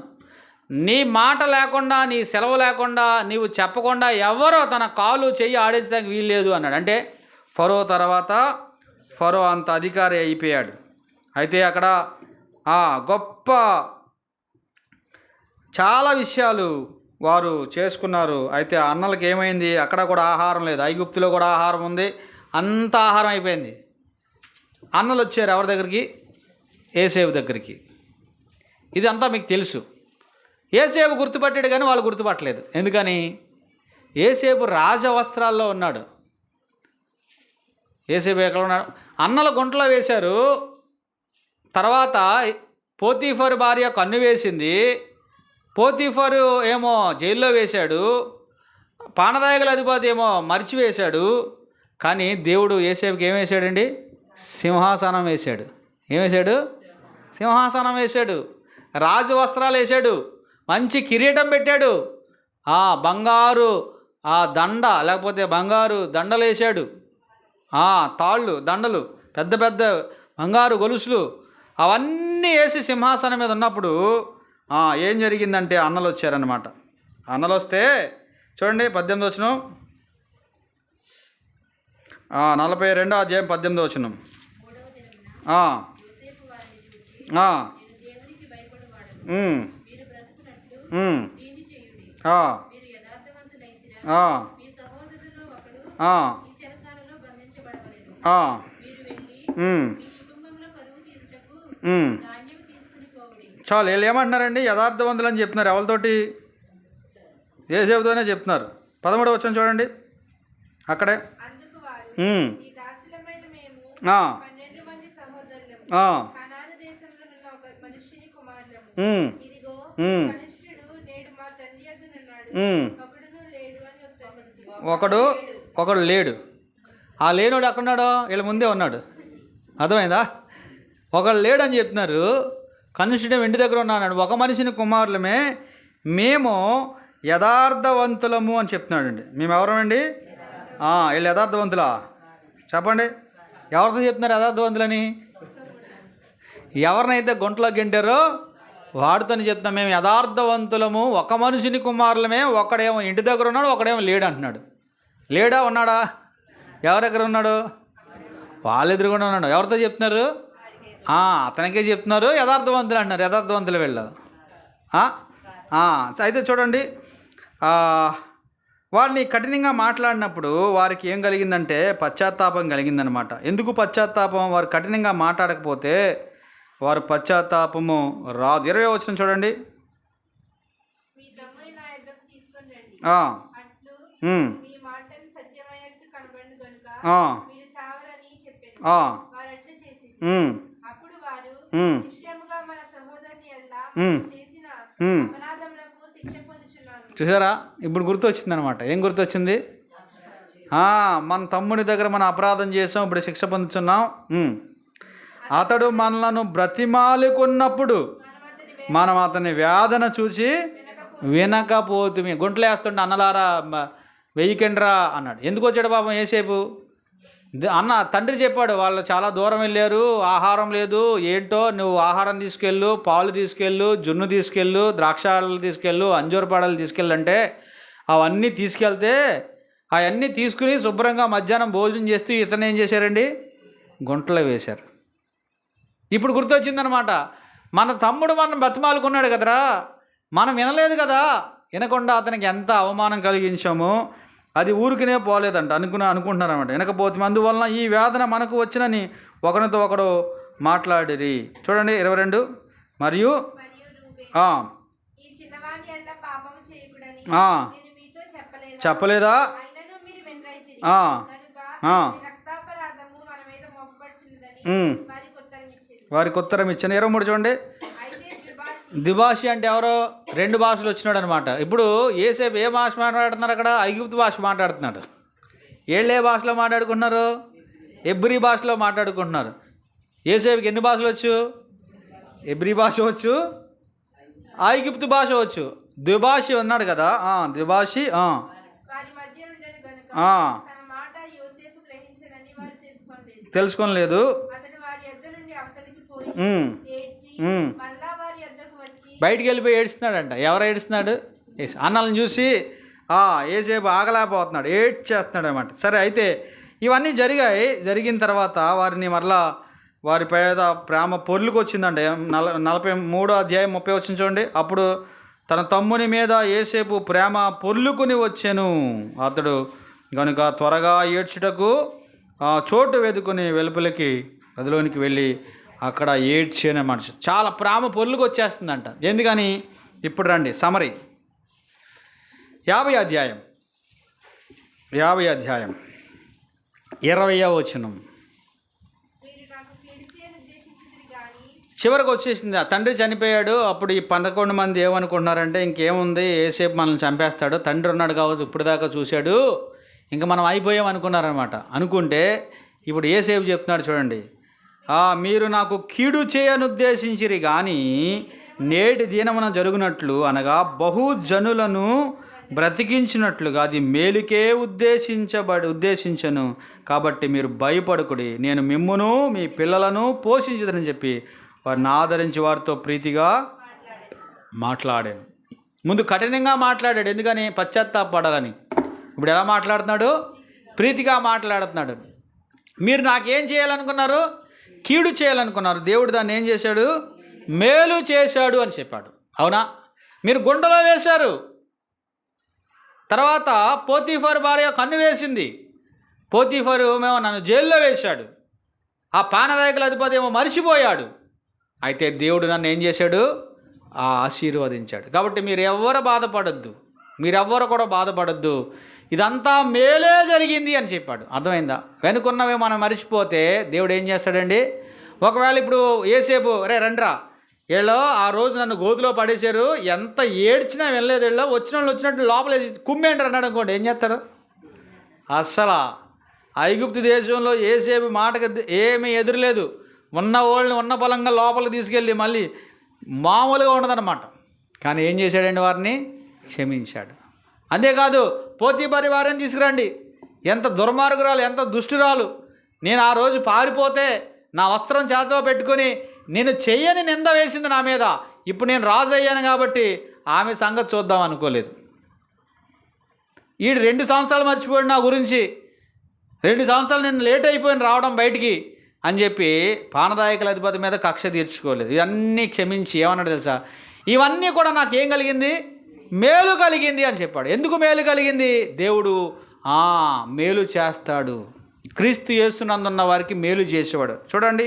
నీ మాట లేకుండా, నీ సెలవు లేకుండా, నీవు చెప్పకుండా ఎవరో తన కాలు చెయ్యి ఆడించడానికి వీల్లేదు అన్నాడు. అంటే ఫరో తర్వాత ఫరో అంత అధికారి అయిపోయాడు. అయితే అక్కడ గొప్ప చాలా విషయాలు వారు చేసుకున్నారు. అయితే అన్నలకు ఏమైంది? అక్కడ కూడా ఆహారం లేదు. ఐగుప్తులో కూడా ఆహారం ఉంది, అంత ఆహారం అయిపోయింది. అన్నలు వచ్చారు ఎవరి దగ్గరికి? యోసేపు దగ్గరికి. ఇదంతా మీకు తెలుసు. యోసేపు గుర్తుపట్టాడు కానీ వాళ్ళు గుర్తుపట్టలేదు. ఎందుకని? యోసేపు రాజవస్త్రాల్లో ఉన్నాడు. యోసేపు ఎక్కడ ఉన్నాడు? అన్నల గుంటలో వేశారు. తర్వాత పోతీఫరు భార్య కన్ను వేసింది, పోతీఫరు ఏమో జైల్లో వేశాడు, పానదాయకుల అధిపతి ఏమో మరిచివేశాడు. కానీ దేవుడు యోసేపుకి ఏం వేశాడండి? సింహాసనం వేశాడు. ఏం వేశాడు? సింహాసనం వేశాడు. రాజు వస్త్రాలు వేశాడు, మంచి కిరీటం పెట్టాడు, బంగారు దండ లేకపోతే బంగారు దండలు వేశాడు, తాళ్ళు, దండలు, పెద్ద పెద్ద బంగారు గొలుసులు అవన్నీ వేసి సింహాసనం మీద ఉన్నప్పుడు ఏం జరిగిందంటే అన్నలు వచ్చారనమాట. అన్నలు వస్తే చూడండి 18వ వచనం, 42వ అధ్యాయం 18వ వచనం. చాలు. వీళ్ళు ఏమంటున్నారండి? యథార్థవంతులు అని చెప్తున్నారు. ఎవరితోటి? యోసేపుతోనే చెప్తున్నారు. 13వ వచనం చూడండి అక్కడే. ఒకడు లేడు. ఆ లేనోడు ఎక్కడున్నాడో వీళ్ళ ముందే ఉన్నాడు. అర్థమైందా? ఒకడు లేడు అని చెప్తున్నారు. కనిష్ఠుడు ఇంటి దగ్గర ఉన్నాడు. ఒక మనిషిని కుమారులమే మేము యథార్థవంతులము అని చెప్తున్నాడండి. మేము ఎవరమండి? వీళ్ళు యథార్థవంతులా? చెప్పండి. ఎవరితో చెప్తున్నారు యథార్థవంతులని? ఎవరినైతే గుంటలో గెంటారో వాడితోని చెప్తున్నాం మేము యథార్థవంతులము, ఒక మనిషిని కుమారులమే. ఒకడేమో ఇంటి దగ్గర ఉన్నాడు, ఒకడేమో లేడు అంటున్నాడు. లేడా? ఉన్నాడా? ఎవరి దగ్గర ఉన్నాడు? వాళ్ళ ఎదురుగుండా ఉన్నాడు. ఎవరితో చెప్తున్నారు? అతనికే చెప్తున్నారు. యథార్థవంతులు అంటున్నారు. యథార్థవంతులు వెళ్ళదు. అయితే చూడండి, వారిని కఠినంగా మాట్లాడినప్పుడు వారికి ఏం కలిగిందంటే పశ్చాత్తాపం కలిగిందనమాట. ఎందుకు పశ్చాత్తాపం? వారు కఠినంగా మాట్లాడకపోతే వారు పశ్చాత్తాపము రాదు. 20వ వచనం చూడండి. చూసారా? ఇప్పుడు గుర్తొచ్చిందనమాట. ఏం గుర్తొచ్చింది? మన తమ్ముడి దగ్గర మనం అపరాధం చేసాం, ఇప్పుడు శిక్ష పొందుతున్నాం. అతడు మనలను బ్రతిమాలుకున్నప్పుడు మనం అతని వేదన చూసి వినకపోతుమి. గుంటలు వేస్తుంటే అన్నలారా వెయ్యికండ్రా అన్నాడు. ఎందుకు వచ్చాడు పాపం యోసేపు? అన్న తండ్రి చెప్పాడు, వాళ్ళు చాలా దూరం వెళ్ళారు, ఆహారం లేదు, ఏంటో నువ్వు ఆహారం తీసుకెళ్ళు, పాలు తీసుకెళ్ళు, జున్ను తీసుకెళ్ళు, ద్రాక్షాలు తీసుకెళ్ళు, అంజూర పాడలు తీసుకెళ్ళంటే అవన్నీ తీసుకెళ్తే అవన్నీ తీసుకుని శుభ్రంగా మధ్యాహ్నం భోజనం చేస్తూ ఇతను ఏం చేశారండి? గుంటలో వేశారు. ఇప్పుడు గుర్తొచ్చిందనమాట. మన తమ్ముడు మనం బతిమాలుకున్నాడు కదరా, మనం వినలేదు కదా. వినకుండా అతనికి ఎంత అవమానం కలిగించామో అది ఊరికినే పోలేదంట. అనుకుంటున్నారన్నమాట. వినకపోతే అందువలన ఈ వేదన మనకు వచ్చినని ఒకరితో ఒకడు మాట్లాడిరి. చూడండి 22. మరియు చెప్పలేదా? వారికి ఉత్తరం ఇచ్చాను. 23 చూడండి. ద్విభాషి అంటే ఎవరో 2 భాషలు వచ్చినాడు అనమాట. ఇప్పుడు యోసేపు ఏ భాష మాట్లాడుతున్నారు? అక్కడ ఐగుప్తు భాష మాట్లాడుతున్నాడు. ఏ భాషలో మాట్లాడుకుంటున్నారు? ఎబ్రీ భాషలో మాట్లాడుకుంటున్నారు. యోసేపుకి ఎన్ని భాషలు వచ్చు? ఎబ్రీ భాష వచ్చు, ఐగుప్తు భాష వచ్చు. ద్విభాషి ఉన్నాడు కదా, ద్విభాషి. తెలుసుకోలేదు. బయటికి వెళ్ళిపోయి ఏడుస్తున్నాడంట. ఎవరు ఏడుస్తున్నాడు? అన్నలను చూసి యోసేపు ఆగలేకపోతున్నాడు, ఏడ్చేస్తున్నాడు అనమాట. సరే, అయితే ఇవన్నీ జరిగిన తర్వాత వారిని మరలా వారి పేద ప్రేమ పొర్లుకు వచ్చిందంట. 43వ అధ్యాయం 30 వచ్చింది చూడండి. అప్పుడు తన తమ్ముని మీద యోసేపు ప్రేమ పొర్లుకుని వచ్చెను. అతడు కనుక త్వరగా ఏడ్చుటకు చోటు వెతుకుని వెలుపలికి గదిలోనికి వెళ్ళి అక్కడ ఏడ్చేనే మనిషి. చాలా ప్రేమ పొర్లుకు వచ్చేస్తుందంట. ఎందుకని? ఇప్పుడు రండి సమరీ. 50వ అధ్యాయం 20వ వచనం చివరికి వచ్చేసింది. ఆ తండ్రి చనిపోయాడు. అప్పుడు ఈ 11 మంది ఏమనుకుంటున్నారంటే ఇంకేముంది, యోసేపు మనల్ని చంపేస్తాడు, తండ్రి ఉన్నాడు కావచ్చు, ఇప్పుడు దాకా చూశాడు, ఇంకా మనం అయిపోయాం అనుకున్నారనమాట. అనుకుంటే ఇప్పుడు యోసేపు చెప్తున్నాడు చూడండి, మీరు నాకు కీడు చేయనుద్దేశించిరి కానీ నేటి దినమున జరుగునట్లు అనగా బహుజనులను బ్రతికించినట్లుగా అది మేలుకే ఉద్దేశించను. కాబట్టి మీరు భయపడకుడి, నేను మిమ్మును మీ పిల్లలను పోషించదని చెప్పి వారిని ఆదరించి వారితో ప్రీతిగా మాట్లాడాను. ముందు కఠినంగా మాట్లాడాడు. ఎందుకని? పశ్చాత్తాపడాలని. ఇప్పుడు ఎలా మాట్లాడుతున్నాడు? ప్రీతిగా మాట్లాడుతున్నాడు. మీరు నాకేం చేయాలనుకున్నారు? కీడు చేయాలనుకున్నారు. దేవుడు దాన్ని ఏం చేశాడు? మేలు చేశాడు అని చెప్పాడు. అవునా? మీరు గుంటలో వేశారు. తర్వాత పోతీఫర్ భార్య కన్ను వేసింది. పోతీఫరు ఏమో నన్ను జైల్లో వేశాడు. ఆ పానదాయకుల అధిపతి ఏమో మరిచిపోయాడు. అయితే దేవుడు నన్ను ఏం చేశాడు? ఆశీర్వదించాడు. కాబట్టి మీరెవ్వరు బాధపడద్దు, మీరెవ్వరు కూడా బాధపడద్దు, ఇదంతా మేలే జరిగింది అని చెప్పాడు. అర్థమైందా? వెనుకున్నవి మనం మరిచిపోతే దేవుడు ఏం చేస్తాడండి? ఒకవేళ ఇప్పుడు ఏసేపు రండ్రా వీళ్ళు ఆ రోజు నన్ను గోతులో పడేశారు, ఎంత ఏడ్చినా వెళ్ళలేదు, వీళ్ళు వచ్చిన వాళ్ళు వచ్చినట్టు లోపల కుమ్మేంటారు అన్నాడు అనుకోండి, ఏం చేస్తారు? అస్సలు ఐగుప్తు దేశంలో ఏసేపు మాటకు ఏమీ ఎదురులేదు. ఉన్న వాళ్ళని ఉన్న పొలంగా లోపలికి తీసుకెళ్ళి మళ్ళీ మామూలుగా ఉండదన్నమాట. కానీ ఏం చేశాడండి? వారిని క్షమించాడు. అంతేకాదు పోతీఫర్ భార్యని తీసుకురండి, ఎంత దుర్మార్గురాలు, ఎంత దుష్టురాలు. నేను ఆ రోజు పారిపోతే నా వస్త్రం చేతిలో పెట్టుకొని నేను చెయ్యని నింద వేసింది నా మీద, ఇప్పుడు నేను రాజు అయ్యాను కాబట్టి ఆమె సంగతి చూద్దాం అనుకోలేదు. ఈడు 2 సంవత్సరాలు మర్చిపోయాడు నా గురించి, 2 సంవత్సరాలు నేను లేట్ అయిపోయాను రావడం బయటికి అని చెప్పి పానదాయకుల అధిపతి మీద కక్ష తీర్చుకోలేదు. ఇవన్నీ క్షమించి ఏమన్నాడు తెలుసా? ఇవన్నీ కూడా నాకేం కలిగింది? మేలు కలిగింది అని చెప్పాడు. ఎందుకు మేలు కలిగింది? దేవుడు మేలు చేస్తాడు. క్రీస్తు యేసునందున్న వారికి మేలు చేసేవాడు. చూడండి,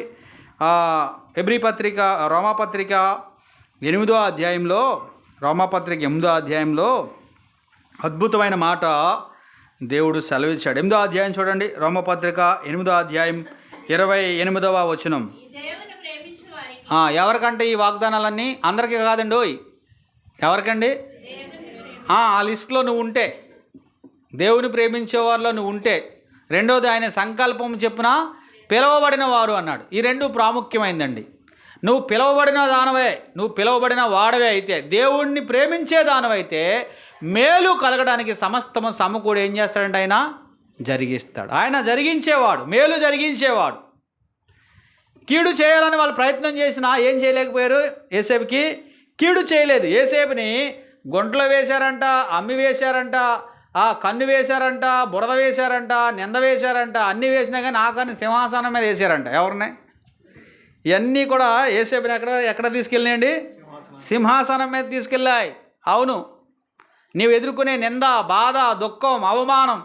ఎబ్రీ పత్రిక రోమాపత్రిక 8వ అధ్యాయంలో, రోమాపత్రిక 8వ అధ్యాయంలో అద్భుతమైన మాట దేవుడు సెలవిచ్చాడు. 8వ అధ్యాయం చూడండి, రోమపత్రిక 8వ అధ్యాయం 28వ వచనం. ఎవరికంటే ఈ వాగ్దానాలన్నీ? అందరికీ కాదండి. ఎవరికండి? ఆ లిస్టులో నువ్వు ఉంటే, దేవుని ప్రేమించే వారిలో నువ్వు ఉంటే. రెండోది ఆయన సంకల్పం చెప్పున పిలవబడిన వారు అన్నాడు. ఈ 2 ప్రాముఖ్యమైందండి. నువ్వు పిలవబడిన దానవే, నువ్వు పిలవబడిన వాడవే అయితే, దేవుణ్ణి ప్రేమించే దానవైతే మేలు కలగడానికి సమస్తము సమకూడి ఏం చేస్తాడంటే ఆయన జరిగిస్తాడు. ఆయన జరిగించేవాడు, మేలు జరిగించేవాడు. కీడు చేయాలని వాళ్ళు ప్రయత్నం చేసినా ఏం చేయలేకపోయారు. ఏసేపుకి కీడు చేయలేదు. ఏసేపుని గుంటలో వేశారంట, అమ్మి వేశారంట, కన్ను వేశారంట, బురద వేశారంట, నింద వేశారంట, అన్నీ వేసినా కానీ ఆఖరిని సింహాసనం మీద వేశారంట. ఎవరిని? ఇవన్నీ కూడా ఏసేపుని ఎక్కడ తీసుకెళ్ళినాయండి? సింహాసనం మీద తీసుకెళ్ళాయి. అవును, నీవు ఎదుర్కొనే నింద, బాధ, దుఃఖం, అవమానం,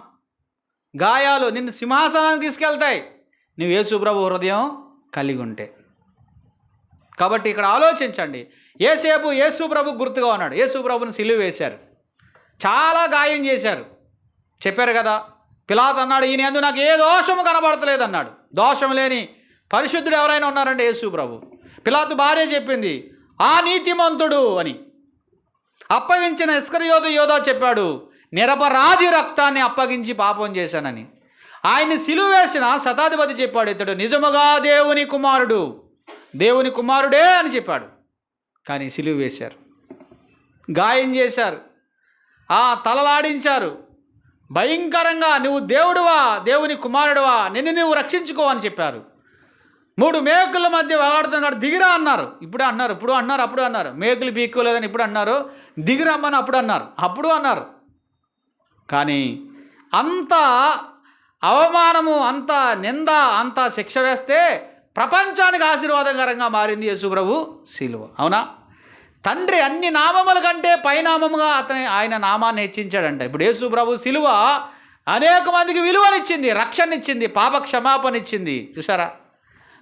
గాయాలు నిన్ను సింహాసనానికి తీసుకెళ్తాయి, నువ్వు యేసు ప్రభు హృదయం కలిగి ఉంటే. కాబట్టి ఇక్కడ ఆలోచించండి. ఏసేపు యేసు ప్రభు గుర్తుగా ఉన్నాడు. యేసు ప్రభుని సిలువ వేశారు, చాలా గాయం చేశారు. చెప్పారు కదా, పిలాతు అన్నాడు, ఈయన యందు నాకు ఏ దోషము కనబడతలేదు అన్నాడు. దోషం లేని పరిశుద్ధుడు ఎవరైనా ఉన్నారంటే యేసు ప్రభు. పిలాతు భార్య చెప్పింది ఆ నీతిమంతుడు అని. అప్పగించిన ఇస్కరియోతు యోధా చెప్పాడు, నిరపరాధి రక్తాన్ని అప్పగించి పాపం చేశానని. ఆయన్ని సిలువ వేసిన శతాధిపతి చెప్పాడు, ఇతడు నిజముగా దేవుని కుమారుడు, దేవుని కుమారుడే అని చెప్పాడు. కానీ సిలువ వేశారు, గాయం చేశారు, తలలాడించారు, భయంకరంగా నువ్వు దేవుడువా, దేవుని కుమారుడువా, నిన్ను నువ్వు రక్షించుకో అని చెప్పారు. 3 మేకుల మధ్య వేలాడుతున్నాడు, దిగిరా అన్నారు. ఇప్పుడు అన్నారు, అప్పుడు అన్నారు. మేకులు పీక్కోలేదని ఇప్పుడు అన్నారు, దిగిరమ్మని అప్పుడు అన్నారు. కానీ అంత అవమానము, అంత నింద, అంత శిక్ష వేస్తే ప్రపంచానికి ఆశీర్వాదకరంగా మారింది యేసు ప్రభు సిలువ. అవునా? తండ్రి అన్ని నామముల కంటే పైనామముగా ఆయన నామాన్ని హెచ్చించాడంట. ఇప్పుడు యేసు ప్రభు సిలువ అనేక మందికి విలువనిచ్చింది, రక్షణ ఇచ్చింది, పాప క్షమాపణ ఇచ్చింది. చూసారా?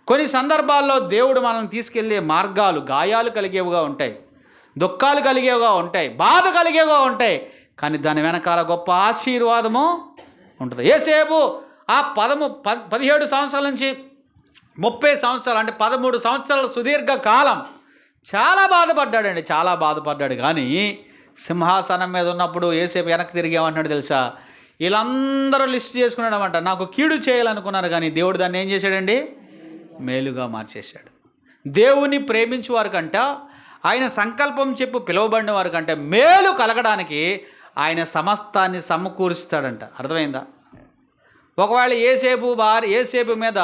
కొన్ని సందర్భాల్లో దేవుడు మనల్ని తీసుకెళ్లే మార్గాలు గాయాలు కలిగేవిగా ఉంటాయి, దుఃఖాలు కలిగేవిగా ఉంటాయి, బాధ కలిగేవిగా ఉంటాయి. కానీ దాని వెనకాల గొప్ప ఆశీర్వాదము ఉంటుంది. ఏసేపు ఆ 17 సంవత్సరాల నుంచి 30 సంవత్సరాలు అంటే 13 సంవత్సరాల సుదీర్ఘ కాలం చాలా బాధపడ్డాడండి, చాలా బాధపడ్డాడు. కానీ సింహాసనం మీద ఉన్నప్పుడు ఏసేపు వెనక్కి తిరిగేమంటున్నాడు తెలుసా? వీళ్ళందరూ లిస్ట్ చేసుకున్నాడు అనమాట. నాకు కీడు చేయాలనుకున్నారు, కానీ దేవుడు దాన్ని ఏం చేశాడండి? మేలుగా మార్చేశాడు. దేవుని ప్రేమించే వారికంట, ఆయన సంకల్పం చెప్పు పిలువబడిన వారికంటే మేలు కలగడానికి ఆయన సమస్తాన్ని సమకూరుస్తాడంట. అర్థమైందా? ఒకవేళ ఏసేపు మీద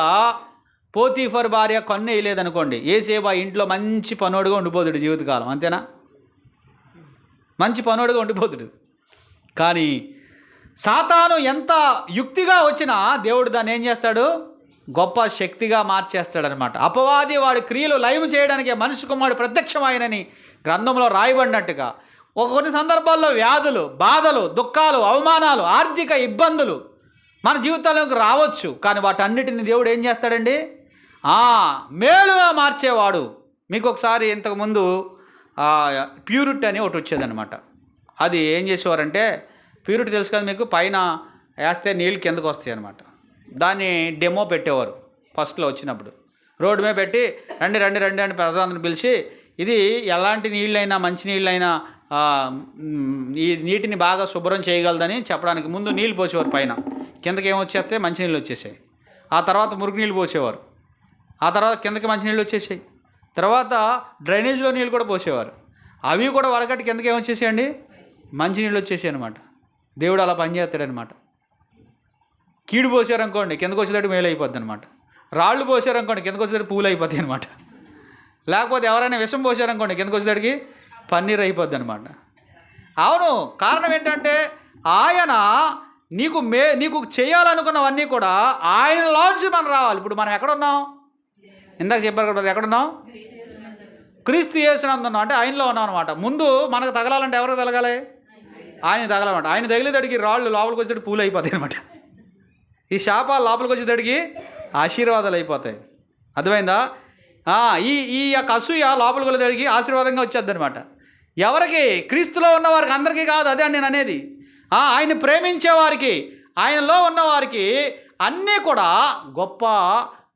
పోతీఫర్ భార్య కన్ను వేయలేదనుకోండి, ఏసేపు ఆ ఇంట్లో మంచి పనోడుగా ఉండిపోతుడు జీవితకాలం. అంతేనా? మంచి పనోడుగా ఉండిపోతుడు. కానీ సాతాను ఎంత యుక్తిగా వచ్చినా దేవుడు దాన్ని ఏం చేస్తాడు? గొప్ప శక్తిగా మార్చేస్తాడనమాట. అపవాది వాడి క్రియలు లయం చేయడానికి మనిషి కుమారుడు ప్రత్యక్షమైనని గ్రంథంలో రాయబడినట్టుగా కొన్ని సందర్భాల్లో వ్యాధులు, బాధలు, దుఃఖాలు, అవమానాలు, ఆర్థిక ఇబ్బందులు మన జీవితంలోకి రావచ్చు. కానీ వాటన్నిటిని దేవుడు ఏం చేస్తాడండి? మేలుగా మార్చేవాడు. మీకు ఒకసారి ఇంతకుముందు ప్యూరిటీ అని ఒకటి వచ్చేదనమాట. అది ఏం చేసేవారంటే, ప్యూరిటీ తెలుసు కదా మీకు, పైన వేస్తే నీళ్ళు కిందకు వస్తాయి అనమాట. దాన్ని డెమో పెట్టేవారు ఫస్ట్లో వచ్చినప్పుడు. రోడ్డు మీద పెట్టి రండి రండి రండి అని పెద్దలందరిని పిలిచి, ఇది ఎలాంటి నీళ్ళైనా మంచి నీళ్ళైనా ఈ నీటిని బాగా శుభ్రం చేయగలదని చెప్పడానికి ముందు నీళ్ళు పోసేవారు. పైన కిందకి ఏమొచ్చేస్తే మంచినీళ్ళు వచ్చేసాయి. ఆ తర్వాత మురికి నీళ్ళు పోసేవారు. ఆ తర్వాత కిందకి మంచినీళ్ళు వచ్చేసాయి. తర్వాత డ్రైనేజ్లో నీళ్ళు కూడా పోసేవారు. అవి కూడా వడగట్టి కిందకి ఏమొచ్చేసాయండి? మంచినీళ్ళు వచ్చేసాయి అనమాట. దేవుడు అలా పనిచేస్తాడనమాట. కీడు పోసారనుకోండి కిందకు వచ్చేటట్టు మేలు అయిపోద్ది అనమాట. రాళ్ళు పోసారనుకోండి కిందకు వచ్చేటట్టు పూలు అయిపోతాయి అనమాట. లేకపోతే ఎవరైనా విషం పోసారనుకోండి కిందకు వచ్చేటడికి పన్నీర్ అయిపోద్ది అనమాట. అవును, కారణం ఏంటంటే ఆయన నీకు చేయాలనుకున్నవన్నీ కూడా ఆయనలోంచి మనం రావాలి. ఇప్పుడు మనం ఎక్కడున్నాం? ఇందాక చెప్పారు కదా, ఎక్కడున్నాం? క్రీస్తు యేసునందు ఉన్నాం, అంటే ఆయనలో ఉన్నాం అనమాట. ముందు మనకు తగలాలంటే ఎవరికి తగలాలి? ఆయన తగలమాట. ఆయన తగిలేదడికి రాళ్ళు లోపలికి వచ్చేటట్టు పూలు అయిపోతాయి అనమాట. ఈ శాపాలు లోపలికి వచ్చేటడికి ఆశీర్వాదాలు అయిపోతాయి. అర్థమైందా? ఈ యొక్క అసూయ లోపలికి వెళ్ళేటడికి ఆశీర్వాదంగా వచ్చేద్ది అనమాట. ఎవరికి? క్రీస్తులో ఉన్నవారికి, అందరికీ కాదు. అదే నేను అనేది. ఆయన ప్రేమించేవారికి, ఆయనలో ఉన్నవారికి అన్నీ కూడా గొప్ప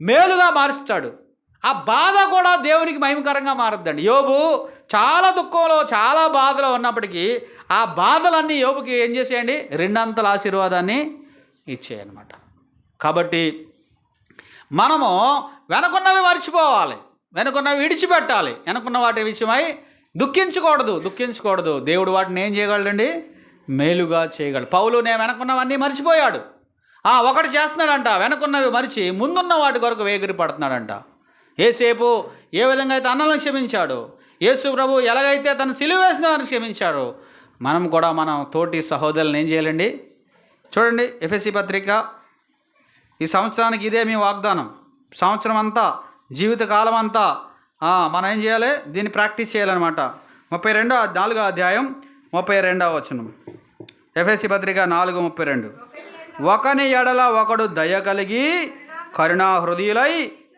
మేలుగా మారుస్తాడు. ఆ బాధ కూడా దేవునికి మహిమకరంగా మారుద్దండి. యోబు చాలా దుఃఖంలో, చాలా బాధలో ఉన్నప్పటికీ ఆ బాధలన్నీ యోబుకి ఏం చేసేయండి? రెండంతల ఆశీర్వాదాన్ని ఇచ్చేయన్నమాట. కాబట్టి మనము వెనకున్నవి మర్చిపోవాలి, వెనకున్నవి విడిచిపెట్టాలి. వెనకున్న వాటి విషయమై దుఃఖించకూడదు. దేవుడు వాటిని ఏం చేయగలడండి? మేలుగా చేయగలడు. పౌలు నేను వెనకున్నవన్నీ మర్చిపోయాడు. ఒకటి చేస్తున్నాడంట, వెనకున్నవి మరిచి ముందున్న వాటి కొరకు వేగిరి పడుతున్నాడంట. యేసేపు ఏ విధంగా అయితే అన్నలను క్షమించాడు, యేసు ప్రభు ఎలాగైతే తను సిలువ వేసిన వారిని క్షమించాడు, మనం కూడా మన తోటి సహోదరులను ఏం చేయాలండి? చూడండి, ఎఫెసీ పత్రిక, ఈ సంవత్సరానికి ఇదే మీ వాగ్దానం. సంవత్సరం అంతా, జీవితకాలం అంతా మనం ఏం చేయాలి? దీన్ని ప్రాక్టీస్ చేయాలన్నమాట. 4వ అధ్యాయం 32వ వచనం. ఎఫెసీ పత్రిక 4:32. ఒకని ఎడల ఒకడు దయ కలిగి కరుణా హృదయులై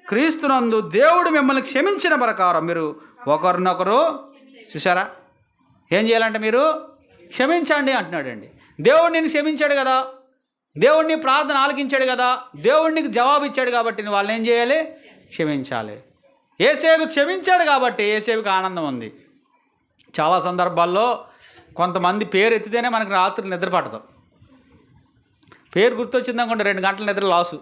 క్రీస్తునందు దేవుడు మిమ్మల్ని క్షమించిన ప్రకారం మీరు ఒకరినొకరు, చూసారా, ఏం చేయాలంటే మీరు క్షమించండి అంటున్నాడండి. దేవుడు నిన్ను క్షమించాడు కదా, దేవుడిని ప్రార్థన ఆలకించాడు కదా, దేవుడికి జవాబు ఇచ్చాడు కాబట్టి నువ్వు వాళ్ళని ఏం చేయాలి? క్షమించాలి. యేసేపు క్షమించాడు కాబట్టి యేసేపుకి ఆనందం ఉంది. చాలా సందర్భాల్లో కొంతమంది పేరు ఎత్తితేనే మనకు రాత్రి నిద్ర పడదు. పేరు గుర్తొచ్చిందనుకోండి 2 గంటల నిద్ర లాసు.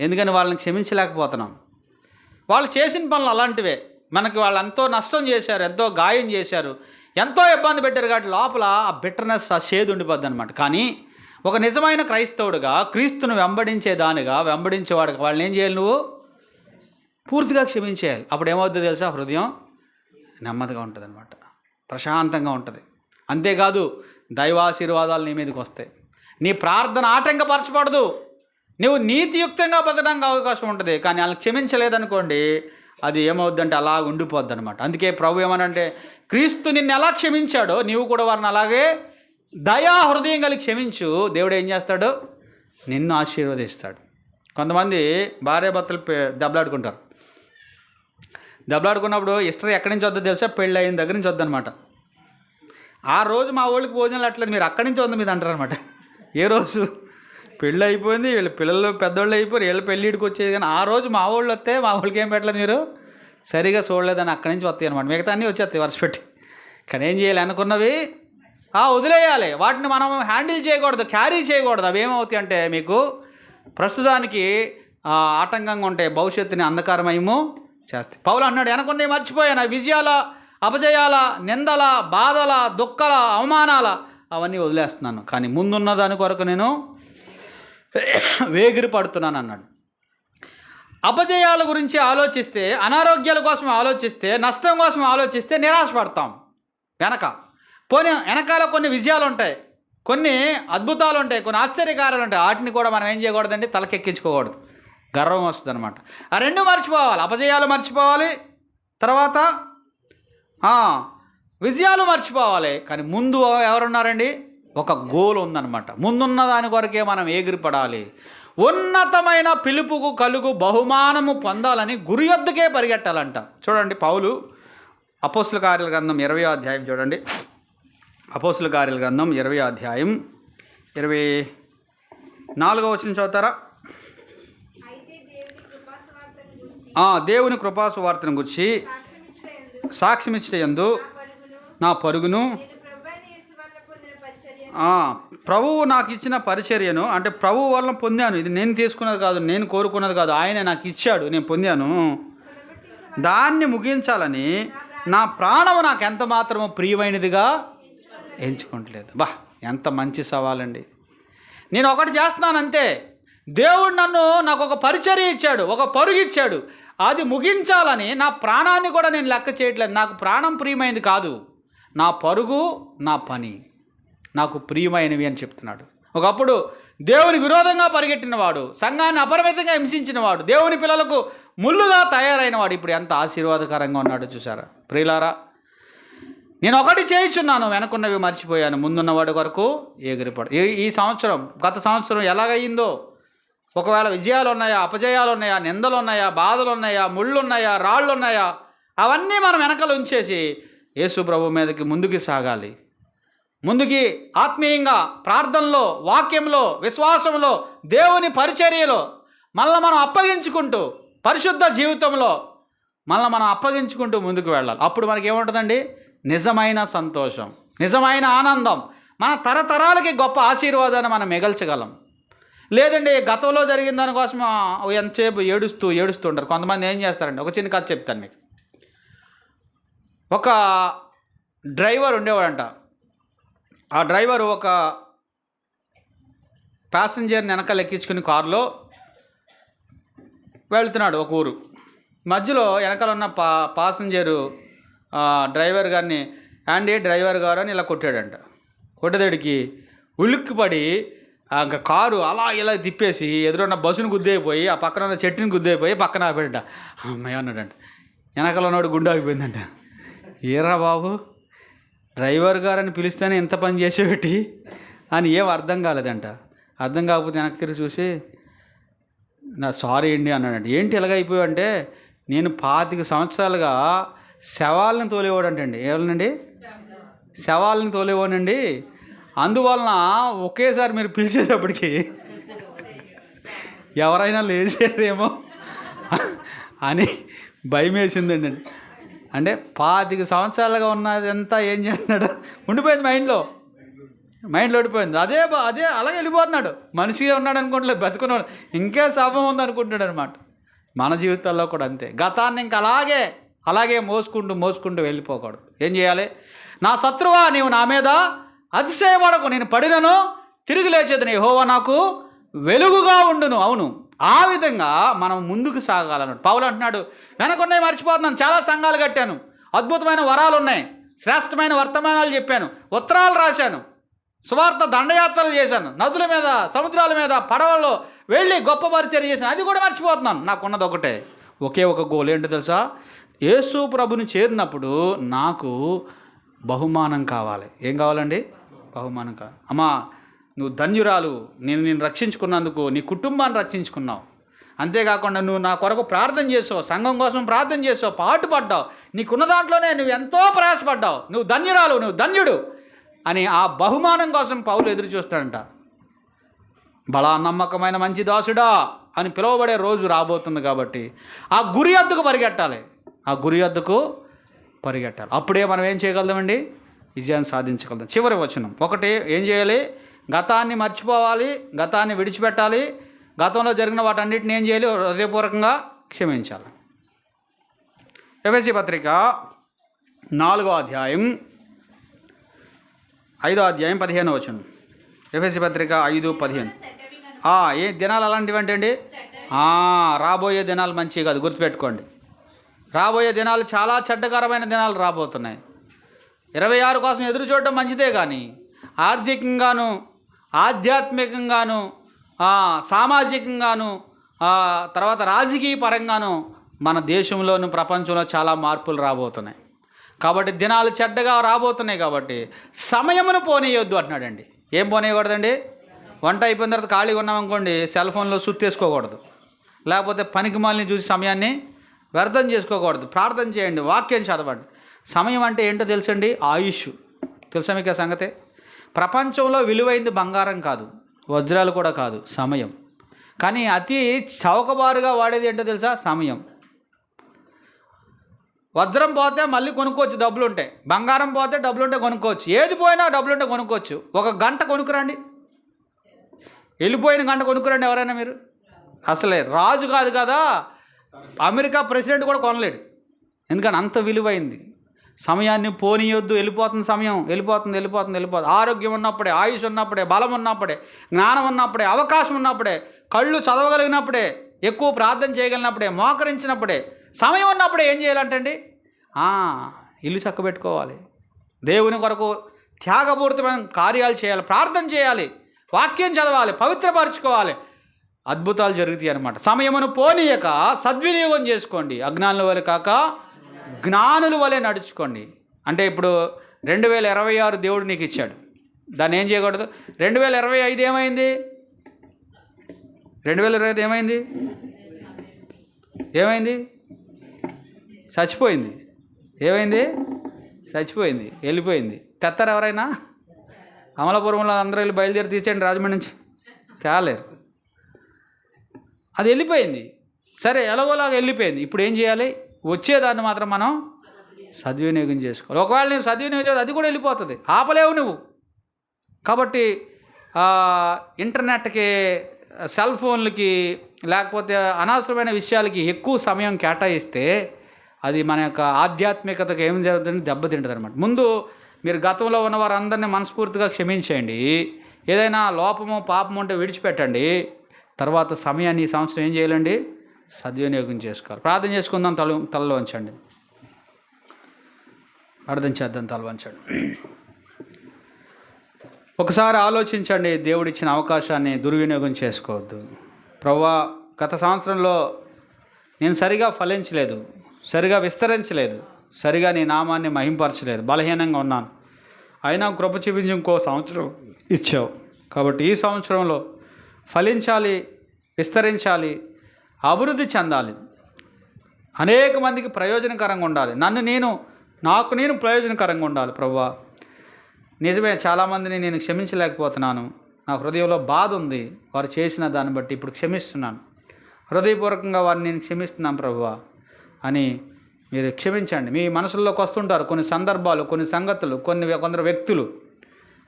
ఎందుకని? వాళ్ళని క్షమించలేకపోతున్నాం. వాళ్ళు చేసిన పనులు అలాంటివే. మనకి వాళ్ళు ఎంతో నష్టం చేశారు, ఎంతో గాయం చేశారు, ఎంతో ఇబ్బంది పెట్టారు. కాబట్టి లోపల ఆ బిట్టర్నెస్, ఆ షేదు ఉండిపోద్ది అనమాట. కానీ ఒక నిజమైన క్రైస్తవుడిగా, క్రీస్తును వెంబడించేవాడుగా వాళ్ళని ఏం చేయాలి? నువ్వు పూర్తిగా క్షమించేయాలి. అప్పుడు ఏమవుతుందో తెలుసా? హృదయం నెమ్మదిగా ఉంటుంది అనమాట, ప్రశాంతంగా ఉంటుంది. అంతేకాదు, దైవాశీర్వాదాలు నీ మీదకి వస్తాయి. నీ ప్రార్థన ఆటంకపరచబడదు. నువ్వు నీతియుక్తంగా బతకడానికి అవకాశం ఉంటుంది. కానీ వాళ్ళని క్షమించలేదనుకోండి, అది ఏమవుద్దంటే అలా ఉండిపోద్ది అనమాట. అందుకే ప్రభు ఏమనంటే, క్రీస్తు నిన్ను ఎలా క్షమించాడో నీవు కూడా వారిని అలాగే దయా హృదయం కలిగి క్షమించు. దేవుడు ఏం చేస్తాడు? నిన్ను ఆశీర్వదిస్తాడు. కొంతమంది భార్యాభర్తలు దెబ్బలాడుకుంటారు. దెబ్బలాడుకున్నప్పుడు హిస్టరీ ఎక్కడి నుంచి వద్దో తెలుసా? పెళ్ళి అయిన దగ్గర నుంచి వద్దనమాట. ఆ రోజు మా వాళ్ళకి భోజనాలు అట్లేదు, మీరు అక్కడి నుంచి వద్ద మీద అంటారనమాట. ఏ రోజు పెళ్ళి అయిపోయింది, వీళ్ళు పిల్లలు పెద్దోళ్ళు అయిపోయి వీళ్ళు పెళ్ళిడికి వచ్చేది. కానీ ఆ రోజు మా వాళ్ళు వస్తే మా వాళ్ళకి ఏం పెట్టలేదు, మీరు సరిగా చూడలేదని అక్కడి నుంచి వస్తాయి అనమాట. మిగతా అన్నీ వచ్చేస్తాయి వరుస పెట్టి. కానీ ఏం చేయాలి? అనుకున్నవి వదిలేయాలి. వాటిని మనం హ్యాండిల్ చేయకూడదు, క్యారీ చేయకూడదు. అవి ఏమవుతాయి అంటే మీకు ప్రస్తుతానికి ఆటంకంగా ఉంటాయి, భవిష్యత్తుని అంధకారమయము చేస్తాయి. పౌలు అన్నాడు, వెనకున్నవి మర్చిపోయాను, విజయాల, అపజయాల, నిందల, బాధల, దుఃఖాల, అవమానాల అవన్నీ వదిలేస్తున్నాను, కానీ ముందున్న దాని కొరకు నేను వేగిరి పడుతున్నాను అన్నాడు. అపజయాల గురించి ఆలోచిస్తే, అనారోగ్యాల కోసం ఆలోచిస్తే, నష్టం కోసం ఆలోచిస్తే నిరాశపడతాం. వెనకాల కొన్ని విజయాలు ఉంటాయి, కొన్ని అద్భుతాలు ఉంటాయి, కొన్ని ఆశ్చర్యకారాలు ఉంటాయి. వాటిని కూడా మనం ఏం చేయకూడదండి? తలకెక్కించుకోకూడదు, గర్వం వస్తుంది అనమాట. ఆ రెండు మర్చిపోవాలి. అపజయాలు మర్చిపోవాలి, తర్వాత విజయాలు మర్చిపోవాలి, కానీ ముందు ఎవరున్నారండి? ఒక గోల్ ఉందన్నమాట. ముందున్న దాని కొరకే మనం ఎగిరిపడాలి. ఉన్నతమైన పిలుపుకు కలుగు బహుమానము పొందాలని గురి యొద్దకే పరిగెట్టాలంట. చూడండి, పౌలు అపోస్తుల కార్యాల గ్రంథం 20వ అధ్యాయం చూడండి. అపోస్తుల కార్యాల గ్రంథం 20వ అధ్యాయం 24వ వచనం చదువుతారా? దేవుని కృపా సువార్తను గురించి సాక్ష్యమిచ్చుటయందు నా పరుగును, ప్రభువు నాకు ఇచ్చిన పరిచర్యను, అంటే ప్రభువు వల్ల పొందాను. ఇది నేను తీసుకున్నది కాదు, నేను కోరుకున్నది కాదు, ఆయన నాకు ఇచ్చాడు, నేను పొందాను. దాన్ని ముగించాలని నా ప్రాణము నాకు ఎంత మాత్రమో ప్రియమైనదిగా ఎంచుకోవట్లేదు. ఎంత మంచి సవాలండి. నేను ఒకటి చేస్తున్నాను అంతే. దేవుడు నాకు ఒక పరిచర్య ఇచ్చాడు, ఒక పరుగు ఇచ్చాడు, అది ముగించాలని నా ప్రాణాన్ని కూడా నేను లెక్క చేయట్లేదు. నాకు ప్రాణం ప్రియమైనది కాదు, నా పరుగు, నా పని నాకు ప్రియమైనవి అని చెప్తున్నాడు. ఒకప్పుడు దేవునికి విరోధంగా పరిగెట్టినవాడు, సంఘాన్ని అపరిమితంగా హింసించినవాడు, దేవుని పిల్లలకు ముళ్ళుగా తయారైన వాడు ఇప్పుడు ఎంత ఆశీర్వాదకరంగా ఉన్నాడో చూసారా ప్రియులారా. నేను ఒకటి చేయించున్నాను, వెనకున్నవి మర్చిపోయాను, ముందున్నవాడి వరకు ఎగిరిపడు. ఈ సంవత్సరం, గత సంవత్సరం ఎలాగయ్యిందో, ఒకవేళ విజయాలు ఉన్నాయా, అపజయాలు ఉన్నాయా, నిందలు ఉన్నాయా, బాధలు ఉన్నాయా, ముళ్ళు ఉన్నాయా, రాళ్ళు ఉన్నాయా, అవన్నీ మనం వెనకాల ఉంచేసి యేసు ప్రభు మీదకి ముందుకు సాగాలి. ముందుకి ఆత్మీయంగా ప్రార్థనలో, వాక్యంలో, విశ్వాసంలో, దేవుని పరిచర్యలో మళ్ళీ మనం అప్పగించుకుంటూ, పరిశుద్ధ జీవితంలో మళ్ళీ మనం అప్పగించుకుంటూ ముందుకు వెళ్ళాలి. అప్పుడు మనకి ఏముంటుందండి? నిజమైన సంతోషం, నిజమైన ఆనందం, మన తరతరాలకి గొప్ప ఆశీర్వాదాన్ని మనం మిగల్చగలం. లేదండి, గతంలో జరిగిన దానికోసం ఎంతసేపు ఏడుస్తూ ఉంటారు. కొంతమంది ఏం చేస్తారండి, ఒక చిన్న కథ చెప్తాను మీకు. ఒక డ్రైవర్ ఉండేవాడంట. ఆ డ్రైవరు ఒక ప్యాసింజర్ని వెనకాల ఎక్కించుకుని కారులో వెళ్తున్నాడు ఒక ఊరు. మధ్యలో వెనకాల ఉన్న పాసింజరు డ్రైవర్ గారిని, అండి డ్రైవర్ గారు అని ఇలా కొట్టాడంట. కొట్టేదాడికి ఉలిక్కిపడి ఇంకా కారు అలా ఇలా తిప్పేసి ఎదురున్న బస్సును గుద్దేయిపోయి, ఆ పక్కన ఉన్న చెట్టుని గుద్దేయిపోయి పక్కన ఆపాడంట. అమ్మాయి అన్నాడంట. వెనకాల ఉన్నవాడు గుండె ఆగిపోయిందంట. ఏరా బాబు, డ్రైవర్ గారని పిలిస్తేనే ఇంత పని చేసేటి అని ఏం అర్థం కాలేదంట. అర్థం కాకపోతే వెనక్కి తిరిగి చూసి, నా సారీ అండి అన్నాడంట. ఏంటి ఇలాగైపోయావు అంటే, నేను 25 సంవత్సరాలుగా శవాలను తోలేవాడంటండి. ఎవరినండి? శవాలను తోలేవాడండి. అందువలన ఒకేసారి మీరు పిలిచేటప్పటికి ఎవరైనా లేచారేమో అని భయం వేసిందండి. అంటే 25 సంవత్సరాలుగా ఉన్నదంతా ఏం చేస్తున్నాడు, ఉండిపోయింది మైండ్లో ఉండిపోయింది. అదే అలాగే వెళ్ళిపోతున్నాడు. మనిషిగా ఉన్నాడు అనుకుంటలేదు, బతుకున్నాడు, ఇంకే శాపం ఉంది అనుకుంటున్నాడు అనమాట. మన జీవితాల్లో కూడా అంతే. గతాన్ని ఇంకా అలాగే మోసుకుంటూ వెళ్ళిపోకూడదు. ఏం చేయాలి? నా శత్రువా, నీవు నా మీద అతిశయపడకు, నేను పడినను తిరిగి లేచేదని యెహోవా నాకు వెలుగుగా ఉండును. అవును, ఆ విధంగా మనం ముందుకు సాగాలన్నాడు. పౌలు అంటున్నాడు, వెనకున్నాయి మర్చిపోతున్నాను, చాలా సంఘాలు కట్టాను, అద్భుతమైన వరాలు ఉన్నాయి, శ్రేష్టమైన వర్తమానాలు చెప్పాను, ఉత్తరాలు రాశాను, సువార్త దండయాత్రలు చేశాను, నదుల మీద, సముద్రాల మీద, పడవల్లో వెళ్ళి గొప్ప పరిచర్య చేశాను, అది కూడా మర్చిపోతున్నాను. నాకున్నది ఒకే ఒక గోల్. ఏంటో తెలుసా? యేసు ప్రభుని చేరినప్పుడు నాకు బహుమానం కావాలి. ఏం కావాలండి? బహుమానం కావాలి. అమ్మా, నువ్వు ధన్యురాలు, నేను రక్షించుకున్నందుకు, నీ కుటుంబాన్ని రక్షించుకున్నావు, అంతేకాకుండా నువ్వు నా కొరకు ప్రార్థన చేసావు, సంఘం కోసం ప్రార్థన చేసావు, పాటుపడ్డావు, నీకున్న దాంట్లోనే నువ్వు ఎంతో ప్రయాసపడ్డావు, నువ్వు ధన్యురాలు, నువ్వు ధన్యుడు అని ఆ బహుమానం కోసం పౌలు ఎదురు చూస్తాడంట. బలా నమ్మకమైన మంచి దాసుడా అని పిలువబడే రోజు రాబోతుంది. కాబట్టి ఆ గురి వద్దకు పరిగెట్టాలి. అప్పుడే మనం ఏం చేయగలుగుతామండి? విజయాన్ని సాధించగలుగుతాం. చివరి వచనం ఒకటి, ఏం చేయాలి? గతాన్ని మర్చిపోవాలి, గతాన్ని విడిచిపెట్టాలి, గతంలో జరిగిన వాటన్నిటిని ఏం చేయాలి? హృదయపూర్వకంగా క్షమించాలి. ఎఫెసీ పత్రిక 4వ అధ్యాయం 5వ అధ్యాయం 15వ వచనం. ఎఫెసీ పత్రిక 5:15. ఏ దినాలు అలాంటివి అంటే అండి, రాబోయే దినాలు మంచివి కాదు, గుర్తుపెట్టుకోండి. రాబోయే దినాలు చాలా చెడ్డకరమైన దినాలు రాబోతున్నాయి. 26 కోసం ఎదురు చూడడం మంచిదే, కానీ ఆర్థికంగాను, ఆధ్యాత్మికంగాను, సామాజికంగాను, తర్వాత రాజకీయ పరంగాను మన దేశంలోను ప్రపంచంలో చాలా మార్పులు రాబోతున్నాయి. కాబట్టి దినాలు చెడ్డగా రాబోతున్నాయి కాబట్టి సమయమును పోనీయొద్దు అంటున్నాడండి. ఏం పోనీయకూడదండి? వంట అయిపోయిన తర్వాత ఖాళీగా ఉన్నామనుకోండి, సెల్ ఫోన్లో సుత్తేసుకోకూడదు, లేకపోతే పనికి మాలిని చూసి సమయాన్ని వ్యర్థం చేసుకోకూడదు. ప్రార్థన చేయండి, వాక్యం చదవండి. సమయం అంటే ఏంటో తెలుసండి? ఆయుష్. తెలుసా మీకు ఆ సంగతే? ప్రపంచంలో విలువైంది బంగారం కాదు, వజ్రాలు కూడా కాదు, సమయం. కానీ అతి చౌకబారుగా వాడేది ఏంటో తెలుసా? సమయం. వజ్రం పోతే మళ్ళీ కొనుక్కోవచ్చు, డబ్బులుంటే. బంగారం పోతే డబ్బులుంటే కొనుక్కోవచ్చు. ఏది పోయినా డబ్బులుంటే కొనుక్కోవచ్చు. ఒక గంట కొనుక్కురండి, వెళ్ళిపోయిన గంట కొనుక్కురండి ఎవరైనా మీరు. అసలే రాజు కాదు కదా, అమెరికా ప్రెసిడెంట్ కూడా కొనలేడు. ఎందుకని? అంత విలువైంది. సమయాన్ని పోనీయొద్దు. వెళ్ళిపోతుంది సమయం, వెళ్ళిపోతుంది వెళ్ళిపోతుంది వెళ్ళిపోతుంది. ఆరోగ్యం ఉన్నప్పుడే, ఆయుష్ ఉన్నప్పుడే, బలం ఉన్నప్పుడే, జ్ఞానం ఉన్నప్పుడే, అవకాశం ఉన్నప్పుడే, కళ్ళు చదవగలిగినప్పుడే, ఎక్కువ ప్రార్థన చేయగలిగినప్పుడే, మోకరించినప్పుడే, సమయం ఉన్నప్పుడే ఏం చేయాలంటండి? ఇల్లు చక్కబెట్టుకోవాలి, దేవుని కొరకు త్యాగపూరితమైన కార్యాలు చేయాలి, ప్రార్థన చేయాలి, వాక్యం చదవాలి, పవిత్రపరచుకోవాలి. అద్భుతాలు జరుగుతాయి అన్నమాట. సమయమును పోనీయక సద్వినియోగం చేసుకోండి. అజ్ఞానుల వలె కాక జ్ఞానుల వలె నడుచుకోండి. అంటే ఇప్పుడు 2026 దేవుడు నీకు ఇచ్చాడు, దాన్ని ఏం చేయకూడదు? 2025 ఏమైంది? 2025 ఏమైంది? ఏమైంది? చచ్చిపోయింది. ఏమైంది? చచ్చిపోయింది, వెళ్ళిపోయింది. తెత్తారు ఎవరైనా? అమలాపురంలో అందరూ వెళ్ళి బయలుదేరి తీర్చండి, రాజమండ్రి నుంచి తేలేరు. అది వెళ్ళిపోయింది. సరే, ఎలాగోలాగా వెళ్ళిపోయింది. ఇప్పుడు ఏం చేయాలి? వచ్చేదాన్ని మాత్రం మనం సద్వినియోగం చేసుకోవాలి. ఒకవేళ నువ్వు సద్వినియోగం చేయాలి, అది కూడా వెళ్ళిపోతుంది, ఆపలేవు నువ్వు. కాబట్టి ఇంటర్నెట్కి, సెల్ ఫోన్లకి, లేకపోతే అనవసరమైన విషయాలకి ఎక్కువ సమయం కేటాయిస్తే అది మన యొక్క ఆధ్యాత్మికతకు ఏం జరుగుతుందంటే దెబ్బతింటుంది అనమాట. ముందు మీరు గతంలో ఉన్న వారందరినీ మనస్ఫూర్తిగా క్షమించేయండి. ఏదైనా లోపము పాపము ఉంటే విడిచిపెట్టండి. తర్వాత సమయాన్ని ఈ సంవత్సరం ఏం చేయాలండి? సద్వినియోగం చేసుకోవాలి. ప్రార్థన చేసుకుందాం. తలలో వంచండి, ప్రార్థన చేద్దాం. తల వంచండి. ఒకసారి ఆలోచించండి, దేవుడిచ్చిన అవకాశాన్ని దుర్వినియోగం చేసుకోవద్దు. ప్రభువా, గత సంవత్సరంలో నేను సరిగా ఫలించలేదు, సరిగా విస్తరించలేదు, సరిగా నీ నామాన్ని మహింపరచలేదు, బలహీనంగా ఉన్నాను. అయినా కృప చూపించి ఇంకో సంవత్సరం ఇచ్చావు. కాబట్టి ఈ సంవత్సరంలో ఫలించాలి, విస్తరించాలి, అభివృద్ధి చెందాలి, అనేక మందికి ప్రయోజనకరంగా ఉండాలి, నాకు నేను ప్రయోజనకరంగా ఉండాలి. ప్రభువా, నిజమే, చాలామందిని నేను క్షమించలేకపోతున్నాను, నా హృదయంలో బాధ ఉంది, వారు చేసిన దాన్ని బట్టి ఇప్పుడు క్షమిస్తున్నాను, హృదయపూర్వకంగా వారిని నేను క్షమిస్తున్నాను ప్రభువా అని మీరు క్షమించండి. మీ మనసుల్లోకి వస్తుంటారు కొన్ని సందర్భాలు, కొన్ని సంగతులు, కొందరు వ్యక్తులు.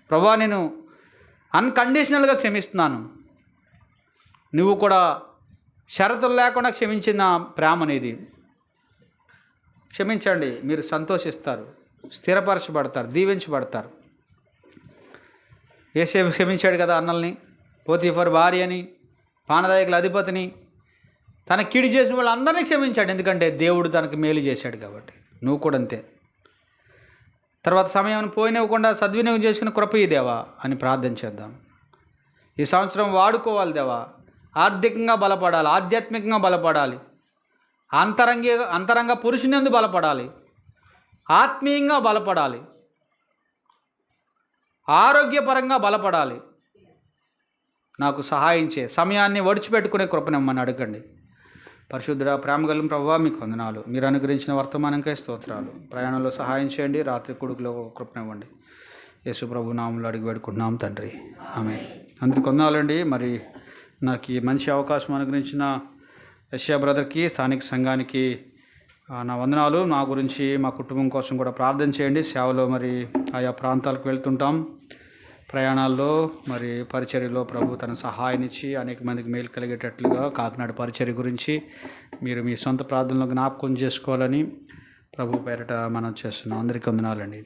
ప్రభువా, నేను అన్కండిషనల్గా క్షమిస్తున్నాను, నువ్వు కూడా షరతులు లేకుండా క్షమించిన ప్రేమ అనేది. క్షమించండి, మీరు సంతోషిస్తారు, స్థిరపరచబడతారు, దీవించబడతారు. యేసేపు క్షమించాడు కదా అన్నల్ని, పోతీఫర్ భార్యని, పానదాయకుల అధిపతిని, తన కీడు చేసిన వాళ్ళందరినీ క్షమించాడు. ఎందుకంటే దేవుడు తనకు మేలు చేశాడు కాబట్టి. నువ్వు కూడా అంతే. తర్వాత సమయం పోయినవ్వకుండా సద్వినియోగం చేసుకుని కృప ఈ దేవా అని ప్రార్థన చేద్దాం. ఈ సంవత్సరం వాడుకోవాలి దేవా, ఆర్థికంగా బలపడాలి, ఆధ్యాత్మికంగా బలపడాలి, అంతరంగ పురుషునందు బలపడాలి, ఆత్మీయంగా బలపడాలి, ఆరోగ్యపరంగా బలపడాలి. నాకు సహాయం చే సమయాన్ని ఒడిచిపెట్టుకునే కృపనిమ్మని అడగండి. పరిశుద్ధుడ, ప్రేమగలం ప్రభువా, మీకు వందనాలు. మీరు అనుగ్రహించిన వర్తమానంకై స్తోత్రాలు. ప్రయాణంలో సహాయం చేయండి, రాత్రి కొడుకులో కృపనివ్వండి. యేసు ప్రభు నామంలో అడిగి వేడుకుంటున్నాం తండ్రి, ఆమేన్. అందరికి వందనాలండి. మరి నాకు ఈ మంచి అవకాశం అనుగ్రహించిన యెషయా బ్రదర్కి, స్థానిక సంఘానికి నా వందనాలు. నా గురించి, మా కుటుంబం కోసం కూడా ప్రార్థన చేయండి. సేవలో మరి ఆయా ప్రాంతాలకు వెళ్తుంటాం, ప్రయాణాల్లో మరి పరిచర్యలో ప్రభు తన సహాయాన్నిచ్చి అనేక మందికి మేలు కలిగేటట్లుగా కాకినాడ పరిచర్య గురించి మీరు మీ సొంత ప్రార్థనలో జ్ఞాపకం చేసుకోవాలని ప్రభు పేరిట మనం చేస్తున్నాం. అందరికీ వందనాలండి.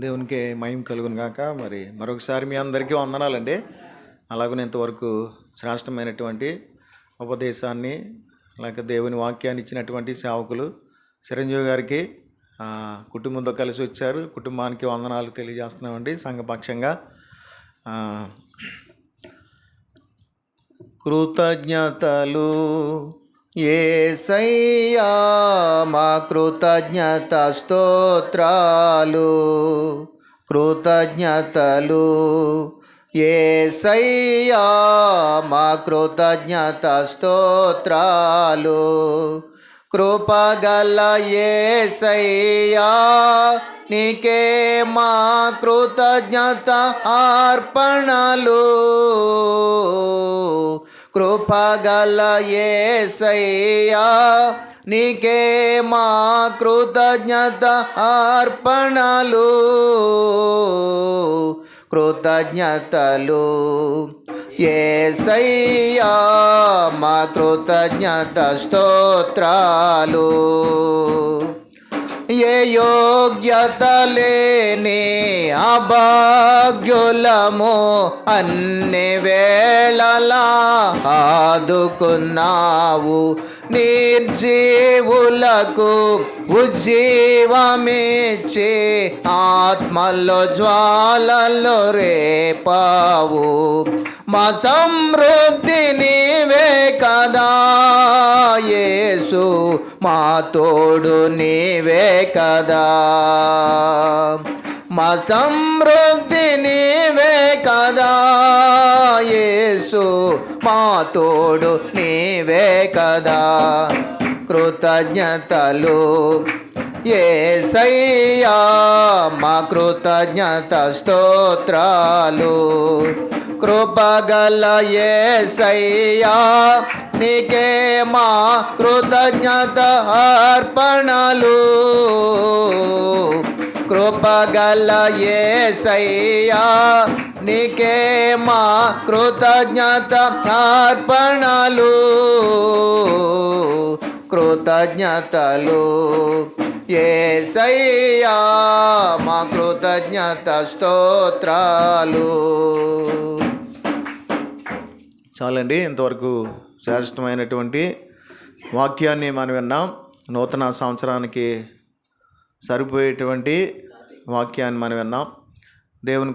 దేవునికి మహిమ కలుగును గాక. మరి మరొకసారి మీ అందరికీ వందనాలండి. అలాగనే ఇంతవరకు శ్రేష్టమైనటువంటి ఉపదేశాన్ని లేక దేవుని వాక్యాన్ని ఇచ్చినటువంటి సేవకులు చిరంజీవి గారికి కుటుంబంతో కలిసి వచ్చారు. కుటుంబానికి వందనాలు తెలియజేస్తున్నామండి సంఘపక్షంగా. కృతజ్ఞతలు యేసయ్యా మా కృతజ్ఞత స్తోత్రాలు, కృతజ్ఞతలు. యేసయ్యా మా కృతజ్ఞత స్తోత్రాలు, కృపగల యేసయ్యా నీకే మా కృతజ్ఞత అర్పణలు. కృపగల యేసయ్యా నీకే మా కృతజ్ఞత అర్పణలు, కృతజ్ఞతలు. యేసయ్యా మా కృతజ్ఞత స్తోత్రాలు. ఏ యోగ్యత లేని అభాగ్యులము అన్ని వేళలా ఆదుకున్నావు, నిర్జీవులకు ఉజ్జీవమిచ్చి ఆత్మలో జ్వాలల్లో రేపావు. మా సమృద్ధి నీవే కదా యేసు, మా తోడు నీవే కదా. మా సమృద్ధి నీవే కదా యేసు, మా తోడు నీవే కదా. కృతజ్ఞతలు. యేసయ్యా మా కృతజ్ఞత స్తోత్రాలు, కృపగల యేసయ్యా నీకే మా కృతజ్ఞత అర్పణలు, కృపగల యేసయ్యా నీకే మా కృతజ్ఞత అర్పణలు, కృతజ్ఞతలు. యేసయ్యా మా కృతజ్ఞత స్తోత్రాలు. చాలండి, ఇంతవరకు శ్రేష్టమైనటువంటి వాక్యాన్ని మనం విన్నాం. నూతన సంవత్సరానికి సరిపోయేటువంటి వాక్యాన్ని మనం విన్నాం. దేవుని